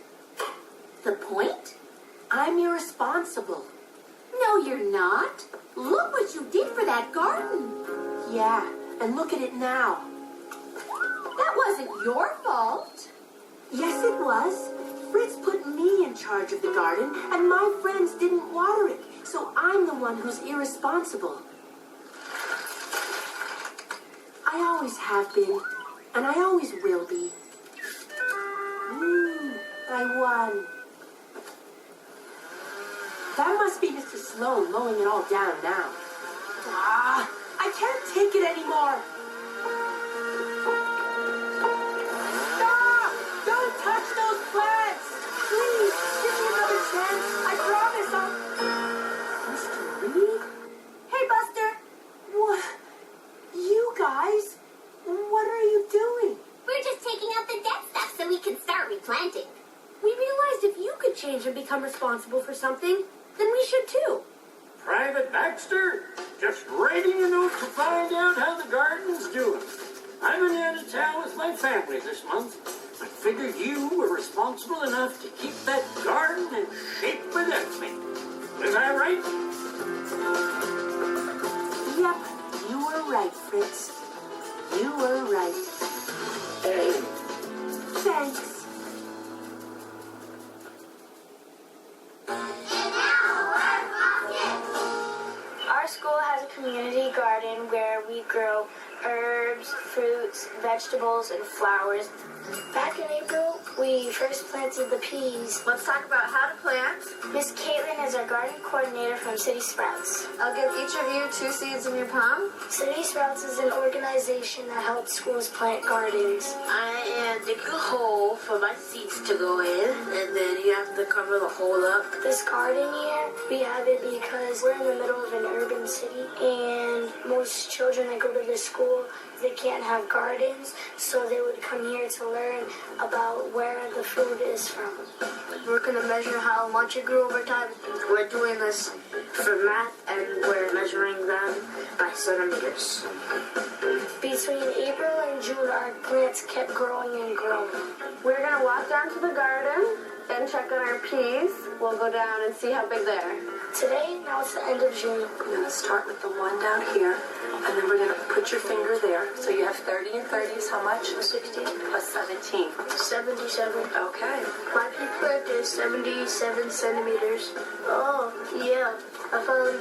the point? I'm irresponsible. No, you're not. Look what you did for that garden. Yeah, and look at it now. That wasn't your fault. Yes, it was. Fritz put me in charge of the garden, and my friends didn't water it, so I'm the one who's irresponsible. I always have been, and I always will be. I won. That must be Mr. Sloan mowing it all down now. Ah, I can't take it anymore. Stop! Don't touch those plants! Please, give me another chance. I promise I'll... Mr. Reed? Hey, Buster. What? You guys? What are you doing? We're just taking out the dead stuff so we can start replanting. We realized if you could change and become responsible for something, then we should too. Private Baxter, just writing a note to find out how the garden's doing. I've been out of town with my family this month. I figured you were responsible enough to keep that garden in shape without me. Was I right? Yep, you were right, Fritz. You were right. Thanks. Our school has a community garden where we grow herbs, fruits, vegetables, and flowers. Back in April, we first planted the peas. Let's talk about how to plant. Miss Caitlin is our garden coordinator from City Sprouts. I'll give each of you 2 seeds in your palm. City Sprouts is an organization that helps schools plant gardens. I am digging a hole for my seeds to go in, and then you have to cover the hole up. This garden here, we have it because we're in the middle of an urban city, and most children that go to this school, they can't have gardens, so they would come here to learn about where the food is from. We're going to measure how much it grew over time. We're doing this for math, and we're measuring them by centimeters. Between April and June, our plants kept growing and growing. We're going to walk down to the garden and check on our peas. We'll go down and see how big they are. Today, now it's the end of June. We're going to start with the one down here, and then we're going to put your finger there. So you have 30 and 30 is how much? 16. Plus 17. 77. Okay. My pea plant is 77 centimeters. Oh, yeah. I found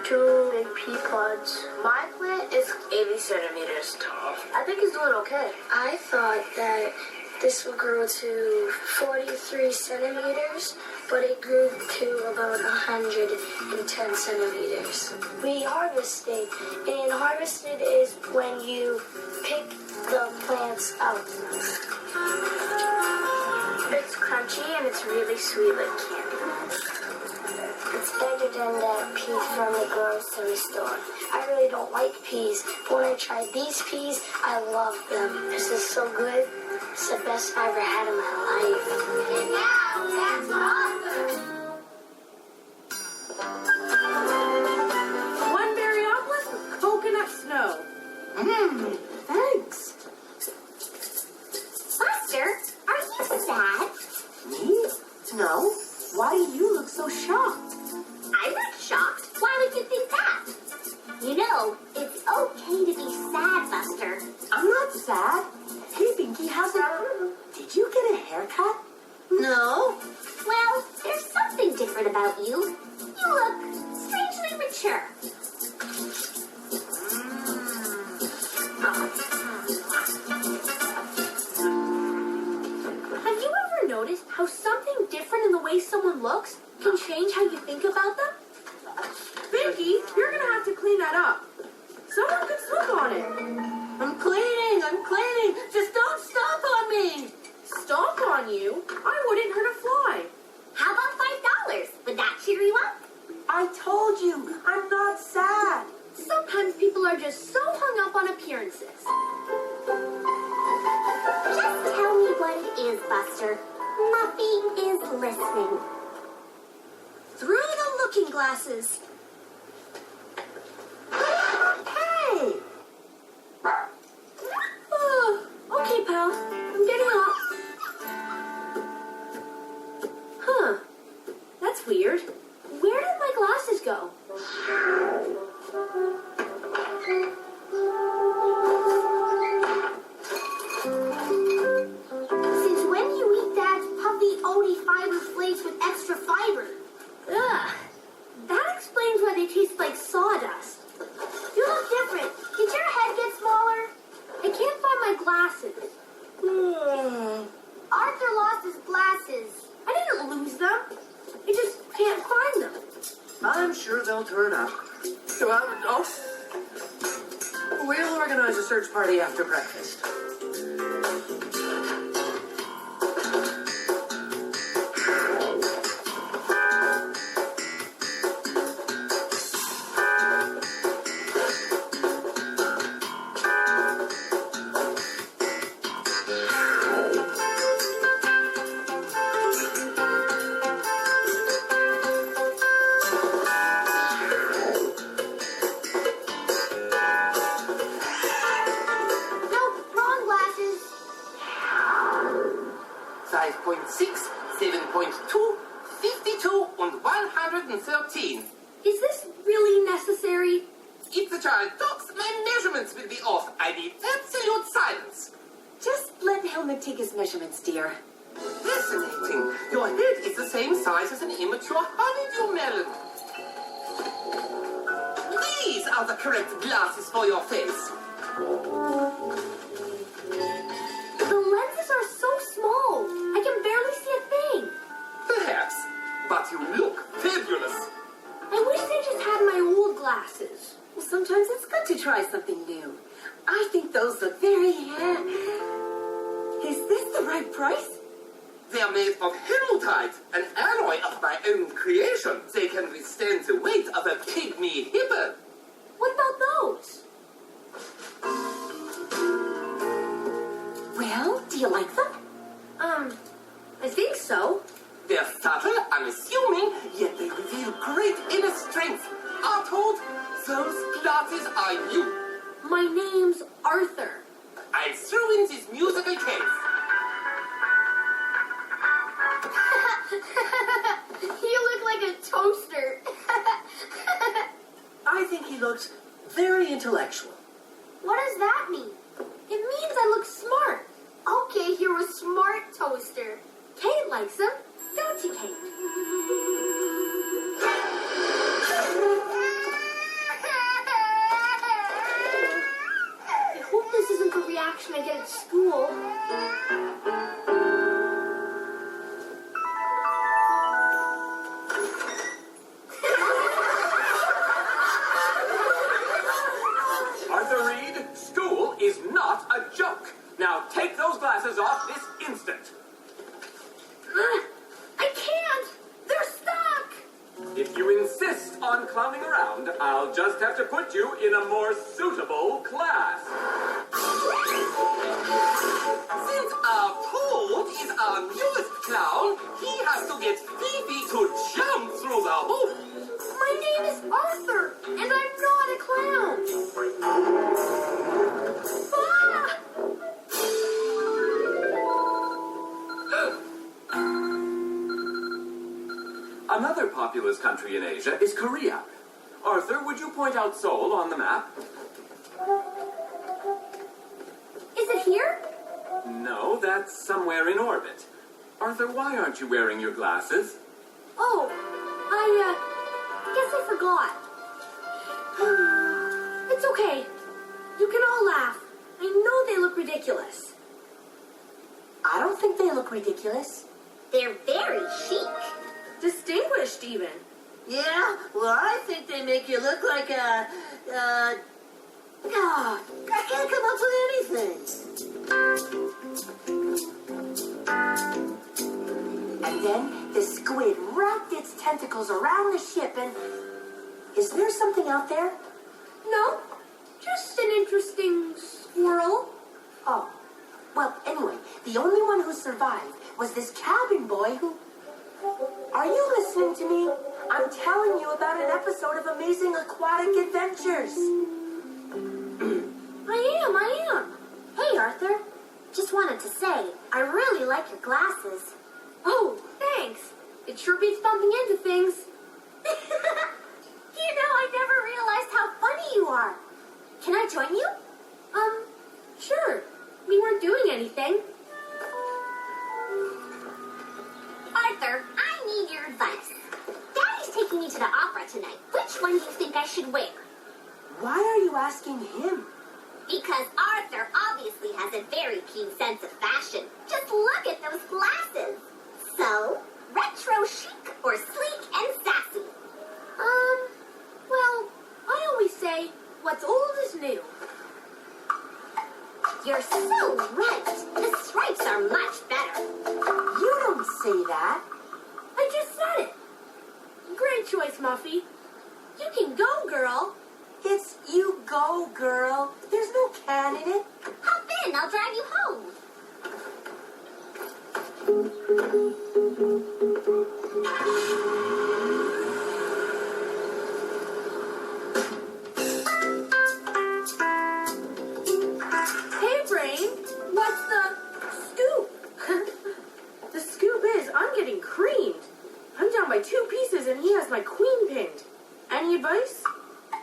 2 big pea pods. My plant is 80 centimeters tall. I think it's doing okay. I thought that this would grow to 43 centimeters, but it grew to about 110 centimeters. We harvested, and harvested is when you pick the plants out. It's crunchy and it's really sweet like candy. It's better than that peas from the grocery store. I really don't like peas, but when I tried these peas, I love them. This is so good. It's the best I ever had in my life. And now, that's awesome! One Berryopolis with coconut snow. Thanks. Buster, are you sad? Me? No. Why do you look so shocked? I'm not shocked. Why would you think that? You know, it's okay to be sad, Buster. I'm not sad. Hey, Binky, how's it? Did you get a haircut? No. Well, there's something different about you. You look strangely mature. Have you ever noticed how something different in the way someone looks can change how you think about them? Binky, you're gonna have to clean that up. Someone could slip on it. I'm cleaning. Just don't stomp on me. Stomp on you? I wouldn't hurt a fly. How about $5? Would that cheer you up? I told you, I'm not sad. Sometimes people are just so hung up on appearances. Just tell me what it is, Buster. Muffy is listening. Through the looking glasses. Hey! Oh, okay, pal. I'm getting up. Huh. That's weird. Where did my glasses go? Since when do you all torn up. Well, we'll organize a search party after breakfast. Is this really necessary? If the child talks, my measurements will be off. I need absolute silence. Just let Helmut take his measurements, dear. Fascinating. Your head is the same size as an immature honeydew melon. These are the correct glasses for your face. The lenses are so small. I can barely see a thing. Perhaps, but you look fabulous. I wish they just had my old glasses. Well, sometimes it's good to try something new. I think those look very Is this the right price? They are made of hematite, an alloy of my own creation. They can withstand the weight of a pygmy hippo. What about those? Well, do you like them? I think so. They're subtle, unassuming, yet they reveal great inner strength. Otto, those glasses are you. My name's Arthur. I threw in this musical case. You look like a toaster. I think he looks very intellectual. What does that mean? It means I look smart. Okay, you're a smart toaster. Kate likes him, don't you, Kate? I hope this isn't the reaction I get at school. Arthur Reed, school is not a joke. Now take those glasses off this instant. I can't! They're stuck! If you insist on clowning around, I'll just have to put you in a more suitable class. Since our Toad is our newest clown, he has to get Phoebe to jump through the hoop. My name is Arthur, and I'm not a clown. Ah! Another populous country in Asia is Korea. Arthur, would you point out Seoul on the map? Is it here? No, that's somewhere in orbit. Arthur, why aren't you wearing your glasses? Oh, I guess I forgot. It's okay. You can all laugh. I know they look ridiculous. I don't think they look ridiculous. They're very chic. Distinguished, even. Yeah? Well, I think they make you look like a, I can't come up with anything. And then the squid wrapped its tentacles around the ship and... Is there something out there? No, just an interesting squirrel. Oh, well, anyway, the only one who survived was this cabin boy who... Are you listening to me? I'm telling you about an episode of Amazing Aquatic Adventures. I am. Hey, Arthur. Just wanted to say, I really like your glasses. Oh, thanks. It sure beats bumping into things. You know, I never realized how funny you are. Can I join you? Sure. We weren't doing anything. Arthur, I need your advice. Daddy's taking me to the opera tonight. Which one do you think I should wear? Why are you asking him? Because Arthur obviously has a very keen sense of fashion. Just look at those glasses. So, retro chic or sleek and sassy? what's old is new. You're so right. The stripes are much better. You don't say that. I just said it. Great choice, Muffy. You can go, girl. It's you go, girl. There's no can in it. Hop in, I'll drive you home. Hey, Brain. What's the scoop? The scoop is I'm getting creamed. I'm down by 2 pieces and he has my queen pinned. Any advice?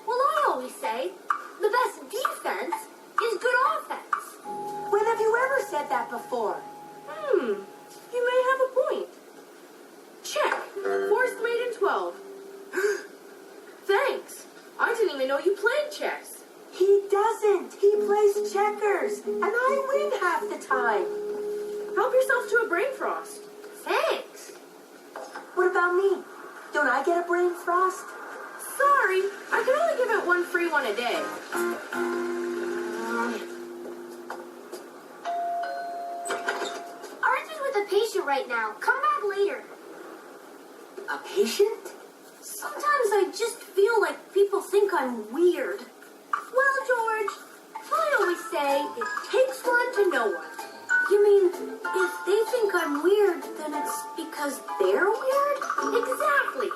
Well, I always say the best defense is good offense. When have you ever said that before? You may have a point. Check. Fourth mate in 12. Thanks. I didn't even know you played chess. He doesn't. He plays checkers, and I win half the time. Help yourself to a brain frost. Thanks. What about me? Don't I get a brain frost? Sorry, I can only give it 1 free one a day. Arthur's with a patient right now. Come back later. A patient? Sometimes I just feel like people think I'm weird. Well, George, I always say it takes one to know one. You mean, if they think I'm weird, then it's because they're weird? Exactly.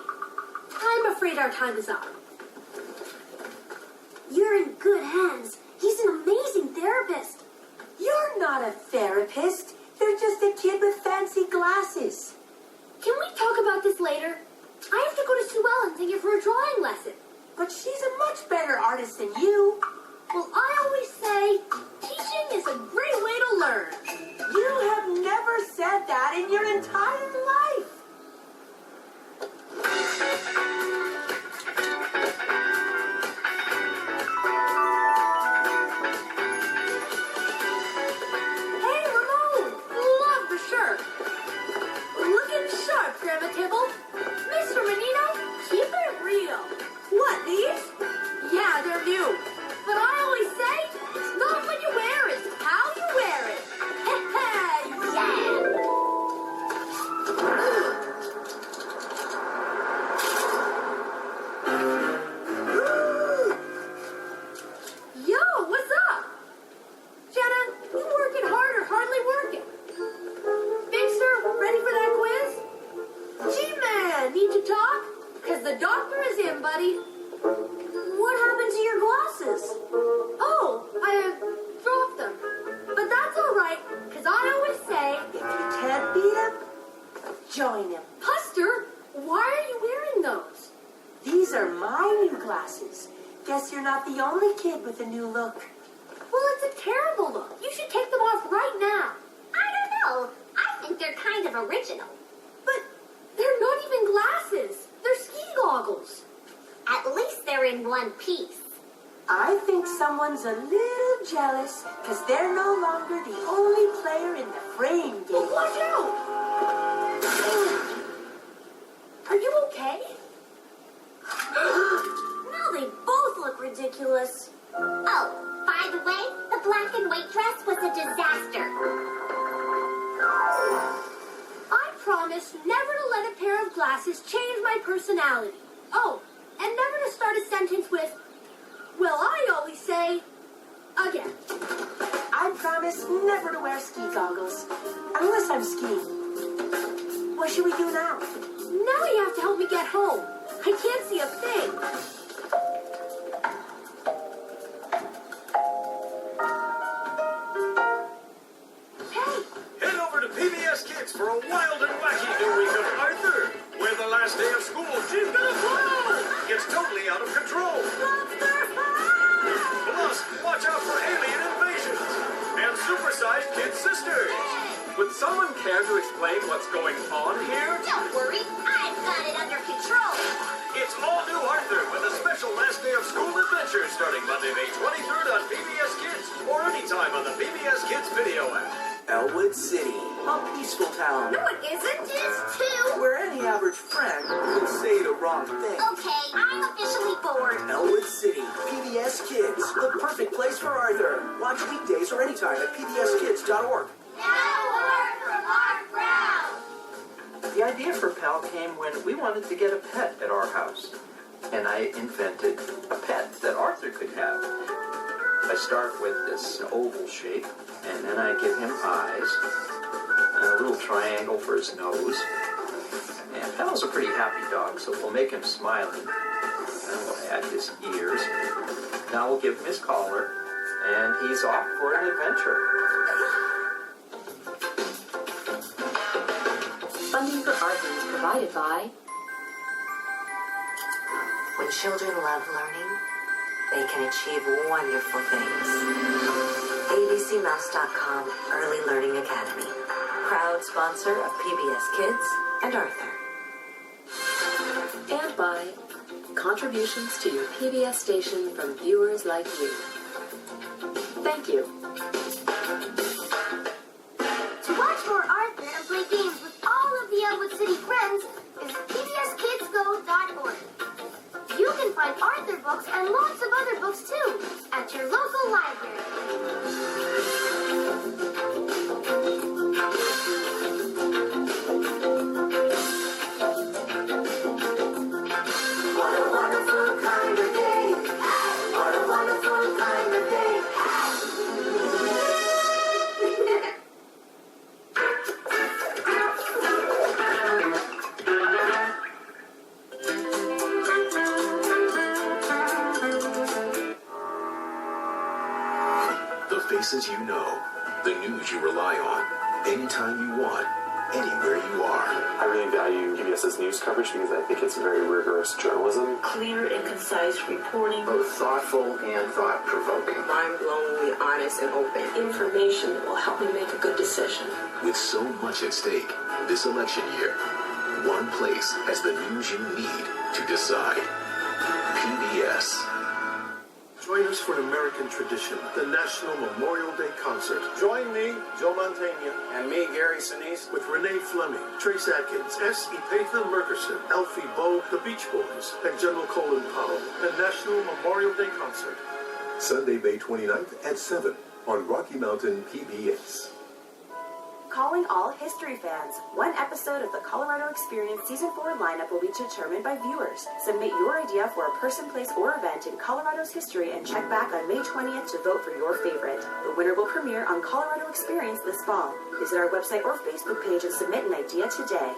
I'm afraid our time is up. You're in good hands. He's an amazing therapist. You're not a therapist. You're just a kid with fancy glasses. Can we talk about this later? I have to go to Sue Ellen to give her a drawing lesson. But she's a much better artist than you. Well, I always say teaching is a great way to learn. You have never said that in your entire life. Hey, Ramon! Love the shirt. Looking sharp, Grandma Tibble. Mr. Menino, keep it real. What, these? Yeah, they're new. But I always say, it's not what you wear, it's how you wear it. Yeah! Yo, what's up? Jenna, you working hard or hardly working? Bigster, ready for that quiz? G-Man, need to talk? Because the doctor is in, buddy. What happened to your glasses? Oh, I dropped them. But that's all right, because I always say, If you can't beat him, join him. Buster, why are you wearing those? These are my new glasses. Guess you're not the only kid with a new look. Well, it's a terrible look. You should take them off right now. I don't know. I think they're kind of original. But they're not even glasses. They're ski goggles. At least they're in one piece. I think someone's a little jealous because they're no longer the only player in the frame game. Well, watch out! Are you okay? Now they both look ridiculous. Oh, by the way, the black and white dress was a disaster. I promise never to let a pair of glasses change my personality. Oh, and never to start a sentence with, well, I always say, again. I promise never to wear ski goggles. Unless I'm skiing. What should we do now? Now you have to help me get home. I can't see a thing. Hey! Head over to PBS Kids for a wild and wacky new week of Arthur, where the last day of school, she's gonna blow! Gets totally out of control. Plus, watch out for alien invasions and supersized kid sisters. Would someone care to explain what's going on here? Don't worry, I've got it under control. It's all new Arthur with a special last day of school adventure starting Monday, May 23rd on PBS Kids or anytime on the PBS Kids video app. Elwood City, a peaceful town. No, it isn't. It is too. Where any average friend could say the wrong thing. Okay, I'm officially bored. Elwood City, PBS Kids, the perfect place for Arthur. Watch weekdays or anytime at pbskids.org. The idea for PAL came when we wanted to get a pet at our house. And I invented a pet that Arthur could have. I start with this oval shape, and then I give him eyes, and a little triangle for his nose. And Pal's a pretty happy dog, so we'll make him smiling. And we'll add his ears. Now we'll give him his collar, and he's off for an adventure. Funding for Arthur is provided by... When children love learning, they can achieve wonderful things. abcmouse.com Early Learning Academy. Proud sponsor of PBS Kids and Arthur. And by contributions to your PBS station from viewers like you. Thank you. To watch more Arthur and play games with all of the Elwood City friends, visit pbskidsgo.org. You can find Arthur books and lots of other books too at your local library. What a wonderful kind of day. What a wonderful kind of day. The faces you know, the news you rely on, anytime you want, anywhere you are. I really value PBS's news coverage because I think it's very rigorous journalism. Clear and concise reporting. Both thoughtful and thought-provoking. Mind-blowingly honest and open. Information that will help me make a good decision. With so much at stake this election year, one place has the news you need to decide. PBS. Join us for an American tradition, the National Memorial Day Concert. Join me, Joe Mantegna, And me, Gary Sinise. with Renee Fleming, Trace Atkins, S. Epatha Murkerson, Alfie Bowe, the Beach Boys, and General Colin Powell. The National Memorial Day Concert. Sunday, May 29th at 7 on Rocky Mountain PBS. Calling all history fans. One episode of the Colorado Experience Season 4 lineup will be determined by viewers. Submit your idea for a person, place, or event in Colorado's history and check back on May 20th to vote for your favorite. The winner will premiere on Colorado Experience this fall. Visit our website or Facebook page and submit an idea today.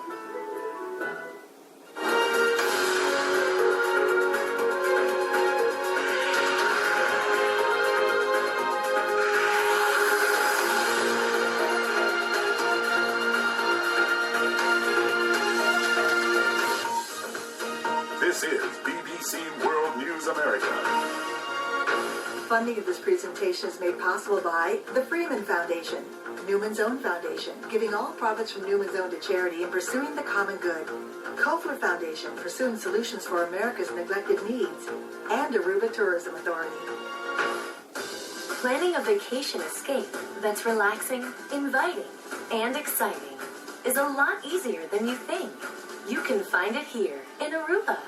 This is BBC World News America. Funding of this presentation is made possible by the Freeman Foundation, Newman's Own Foundation, giving all profits from Newman's Own to charity and pursuing the common good. Kofler Foundation, pursuing solutions for America's neglected needs, and Aruba Tourism Authority. Planning a vacation escape that's relaxing, inviting, and exciting is a lot easier than you think. You can find it here in Aruba.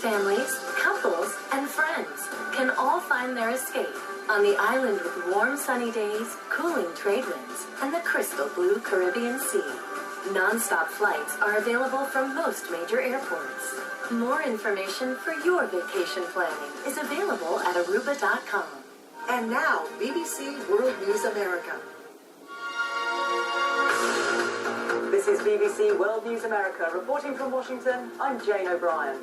Families, couples, and friends can all find their escape on the island with warm sunny days, cooling trade winds, and the crystal blue Caribbean Sea. Non-stop flights are available from most major airports. More information for your vacation planning is available at aruba.com. And now, BBC World News America. This is BBC World News America. Reporting from Washington, I'm Jane O'Brien.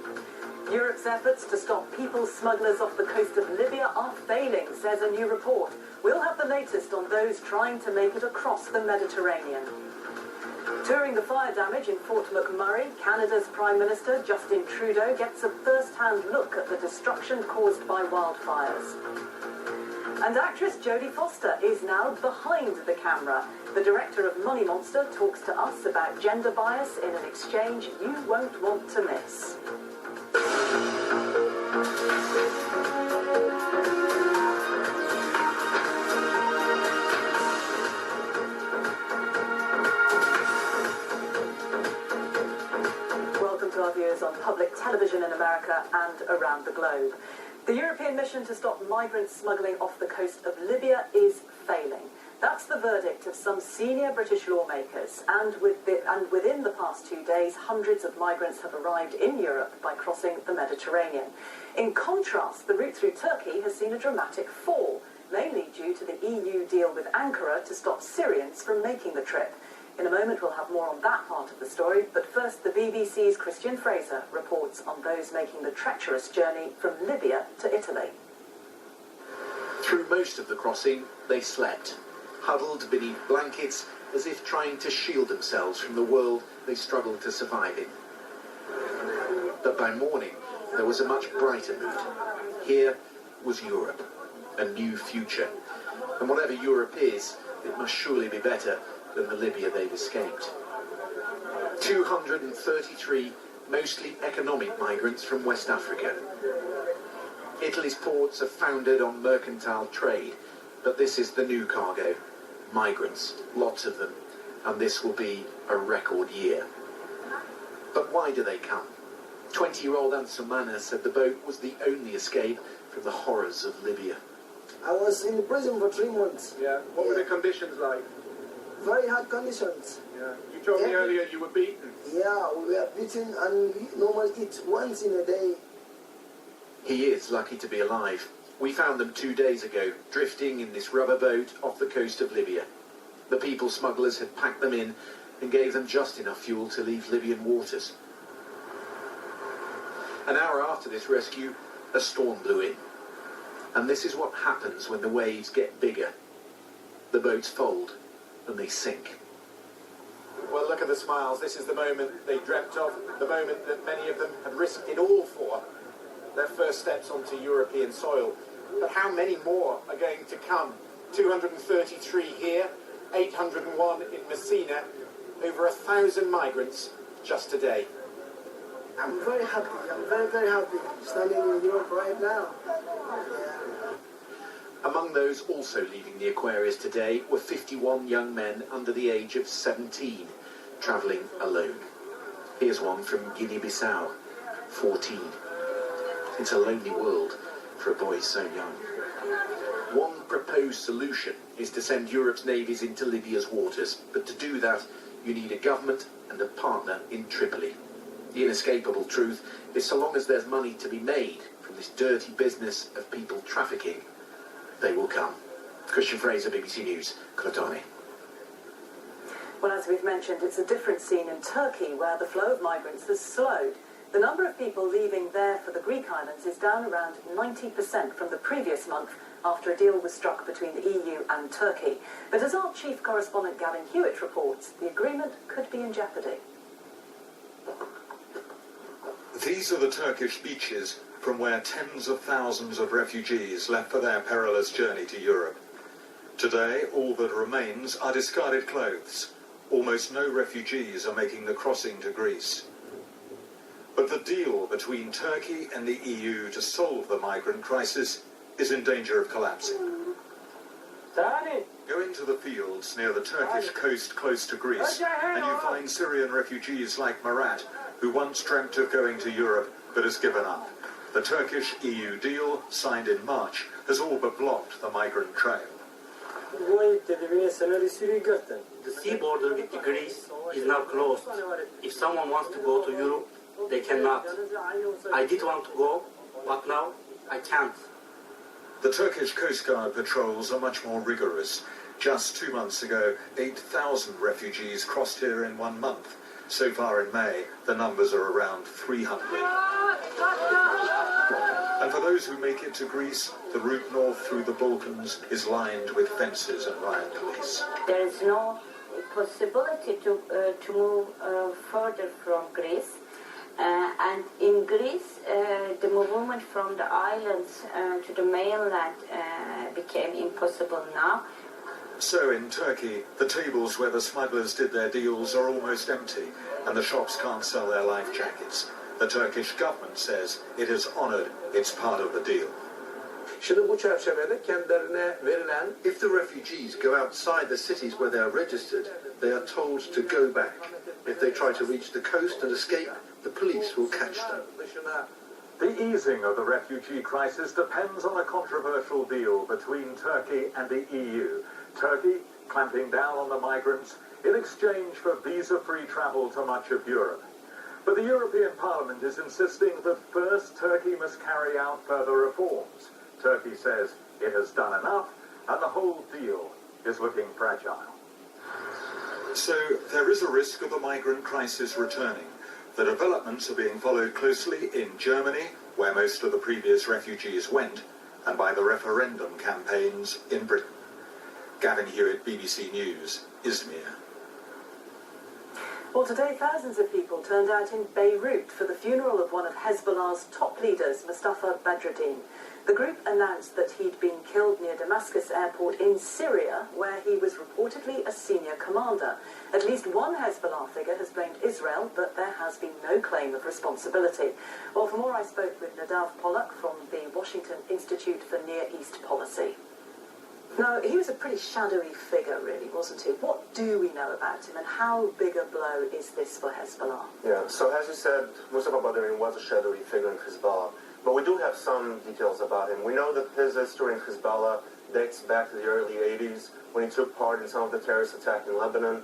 Europe's efforts to stop people smugglers off the coast of Libya are failing, says a new report. We'll have the latest on those trying to make it across the Mediterranean. Touring the fire damage in Fort McMurray, Canada's Prime Minister Justin Trudeau gets a first-hand look at the destruction caused by wildfires. And actress Jodie Foster is now behind the camera. The director of Money Monster talks to us about gender bias in an exchange you won't want to miss. on public television in America and around the globe. The European mission to stop migrant smuggling off the coast of Libya is failing. That's the verdict of some senior British lawmakers, and within the past 2 days, hundreds of migrants have arrived in Europe by crossing the Mediterranean. In contrast, the route through Turkey has seen a dramatic fall, mainly due to the EU deal with Ankara to stop Syrians from making the trip. In a moment, we'll have more on that part of the story, but first, the BBC's Christian Fraser reports on those making the treacherous journey from Libya to Italy. Through most of the crossing, they slept, huddled beneath blankets as if trying to shield themselves from the world they struggled to survive in. But by morning, there was a much brighter mood. Here was Europe, a new future. And whatever Europe is, it must surely be better than the Libya they've escaped. 233 mostly economic migrants from West Africa. Italy's ports are founded on mercantile trade, but this is the new cargo. Migrants, lots of them, and this will be a record year. But why do they come? 20-year-old Ansumana said the boat was the only escape from the horrors of Libya. I was in prison for 3 months. Yeah. What were the conditions like? Very hard conditions. Yeah. You told me earlier you were beaten. Yeah, we were beaten and we normally eat once in a day. He is lucky to be alive. We found them 2 days ago, drifting in this rubber boat off the coast of Libya. The people smugglers had packed them in and gave them just enough fuel to leave Libyan waters. An hour after this rescue, a storm blew in. And this is what happens when the waves get bigger. The boats fold and they sink. Well, look at the smiles. This is the moment they dreamt of, the moment that many of them had risked it all for. Their first steps onto European soil. But how many more are going to come? 233 here, 801 in Messina, over 1,000 migrants just today. I'm very happy. I'm very, very happy standing in Europe right now. Among those also leaving the Aquarius today were 51 young men under the age of 17, travelling alone. Here's one from Guinea-Bissau, 14. It's a lonely world for a boy so young. One proposed solution is to send Europe's navies into Libya's waters, but to do that, you need a government and a partner in Tripoli. The inescapable truth is so long as there's money to be made from this dirty business of people trafficking, they will come. Christian Fraser, BBC News, Crotone. Well, as we've mentioned, it's a different scene in Turkey, where the flow of migrants has slowed. The number of people leaving there for the Greek islands is down around 90% from the previous month, after a deal was struck between the EU and Turkey. But as our chief correspondent Gavin Hewitt reports, the agreement could be in jeopardy. These are the Turkish beaches from where tens of thousands of refugees left for their perilous journey to Europe. Today, all that remains are discarded clothes. Almost no refugees are making the crossing to Greece. But the deal between Turkey and the EU to solve the migrant crisis is in danger of collapsing. Go into the fields near the Turkish coast close to Greece, and you find Syrian refugees like Murat, who once dreamt of going to Europe but has given up. The Turkish-EU deal, signed in March, has all but blocked the migrant trail. The sea border with Greece is now closed. If someone wants to go to Europe, they cannot. I did want to go, but now I can't. The Turkish Coast Guard patrols are much more rigorous. Just 2 months ago, 8,000 refugees crossed here in 1 month. So far in May, the numbers are around 300. And for those who make it to Greece, the route north through the Balkans is lined with fences and riot police. There is no possibility to move further from Greece. And in Greece, the movement from the islands to the mainland became impossible now. So in Turkey, the tables where the smugglers did their deals are almost empty, and the shops can't sell their life jackets. The Turkish government says it has honoured its part of the deal. Şimdi bu çerçevede kendilerine verilen, if the refugees go outside the cities where they are registered, they are told to go back. If they try to reach the coast and escape, The police will catch them. The easing of the refugee crisis depends on a controversial deal between Turkey and the EU. Turkey clamping down on the migrants in exchange for visa-free travel to much of Europe. But the European Parliament is insisting that first Turkey must carry out further reforms. Turkey says it has done enough, and the whole deal is looking fragile. So there is a risk of the migrant crisis returning. The developments are being followed closely in Germany, where most of the previous refugees went, and by the referendum campaigns in Britain. Gavin Hewitt, BBC News, Izmir. Well, today thousands of people turned out in Beirut for the funeral of one of Hezbollah's top leaders, Mustafa Badreddin. The group announced that he'd been killed near Damascus airport in Syria, where he was reportedly a senior commander. At least one Hezbollah figure has blamed Israel, but there has been no claim of responsibility. Well, for more, I spoke with Nadav Polak from the Washington Institute for Near East Policy. Now, he was a pretty shadowy figure, really, wasn't he? What do we know about him, and how big a blow is this for Hezbollah? Yeah, so as you said, Mustafa Badreddin was a shadowy figure in Hezbollah, but we do have some details about him. We know that his history in Hezbollah dates back to the early 80s, when he took part in some of the terrorist attacks in Lebanon.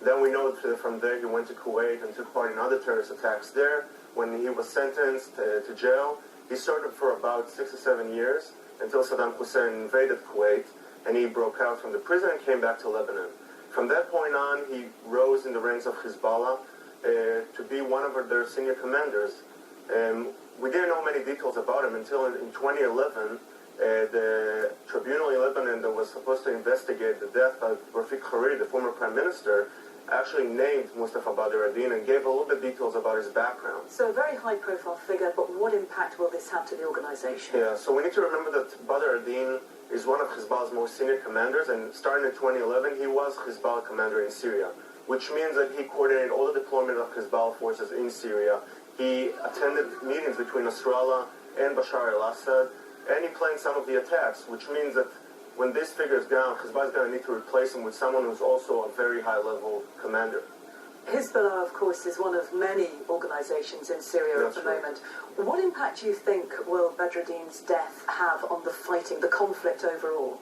Then we know that from there he went to Kuwait and took part in other terrorist attacks there. When he was sentenced to jail, he served for about 6 or 7 years, until Saddam Hussein invaded Kuwait, and he broke out from the prison and came back to Lebanon. From that point on, he rose in the ranks of Hezbollah to be one of their senior commanders. We didn't know many details about him until in 2011, the tribunal in Lebanon that was supposed to investigate the death of Rafiq Hariri, the former prime minister, actually named Mustafa Badreddin and gave a little bit details about his background. So a very high-profile figure, but what impact will this have to the organization? Yeah, so we need to remember that Badreddin is one of Hezbollah's most senior commanders, and starting in 2011, he was Hezbollah commander in Syria, which means that he coordinated all the deployment of Hezbollah forces in Syria. He attended meetings between Nasrallah and Bashar al-Assad, and he planned some of the attacks, which means that when this figure is down, Hezbollah is going to need to replace him with someone who's also a very high-level commander. Hezbollah, of course, is one of many organizations in Syria at the moment. What impact do you think will Badreddin's death have on the fighting, the conflict overall?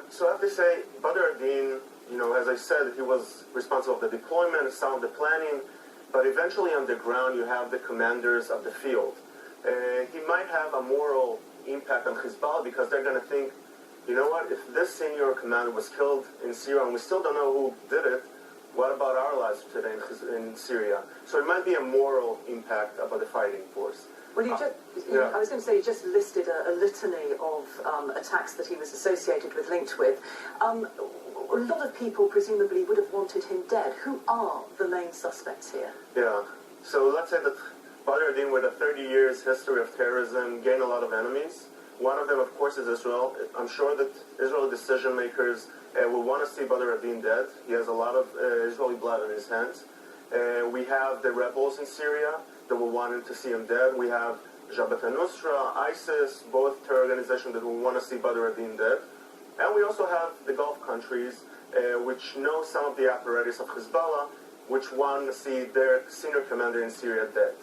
So I have to say, Badreddin, as I said, he was responsible for the deployment, some of the planning, but eventually on the ground you have the commanders of the field. He might have a moral impact on Hezbollah because they're going to think, you know what, if this senior commander was killed in Syria and we still don't know who did it, what about our lives today in Syria? So it might be a moral impact about the fighting force. Well, I was going to say, you just listed a litany of attacks that he was associated with, linked with. A lot of people presumably would have wanted him dead. Who are the main suspects here? Yeah, so let's say that Badreddin, with a 30 years history of terrorism, gained a lot of enemies. One of them, of course, is Israel. I'm sure that Israeli decision makers will want to see Badreddin dead. He has a lot of Israeli blood on his hands. We have the rebels in Syria that will want to see him dead. We have Jabhat al-Nusra, ISIS, both terror organizations that will want to see Badreddin dead. And we also have the Gulf countries, which know some of the apparatus of Hezbollah, which want to see their senior commander in Syria dead.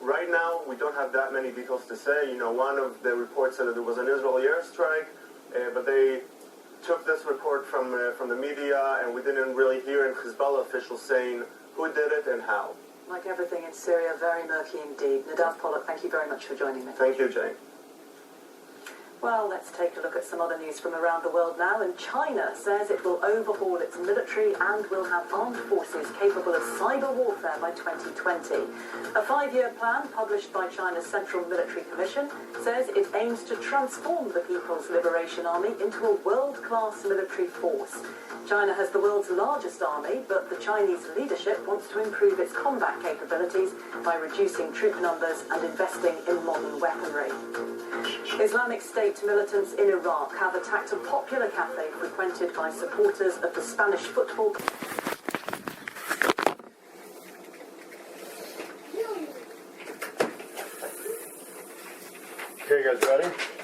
Right now, we don't have that many details to say. One of the reports said that there was an Israeli airstrike, but they took this report from the media, and we didn't really hear Hezbollah officials saying who did it and how. Like everything in Syria, very murky indeed. Nadav Polak, thank you very much for joining me. Thank you, Jane. Well, let's take a look at some other news from around the world now. And China says it will overhaul its military and will have armed forces capable of cyber warfare by 2020. A 5-year plan published by China's Central Military Commission says it aims to transform the People's Liberation Army into a world-class military force. China has the world's largest army, but the Chinese leadership wants to improve its combat capabilities by reducing troop numbers and investing in modern weaponry. Islamic State militants in Iraq have attacked a popular cafe frequented by supporters of the Spanish football club. Okay, you guys ready?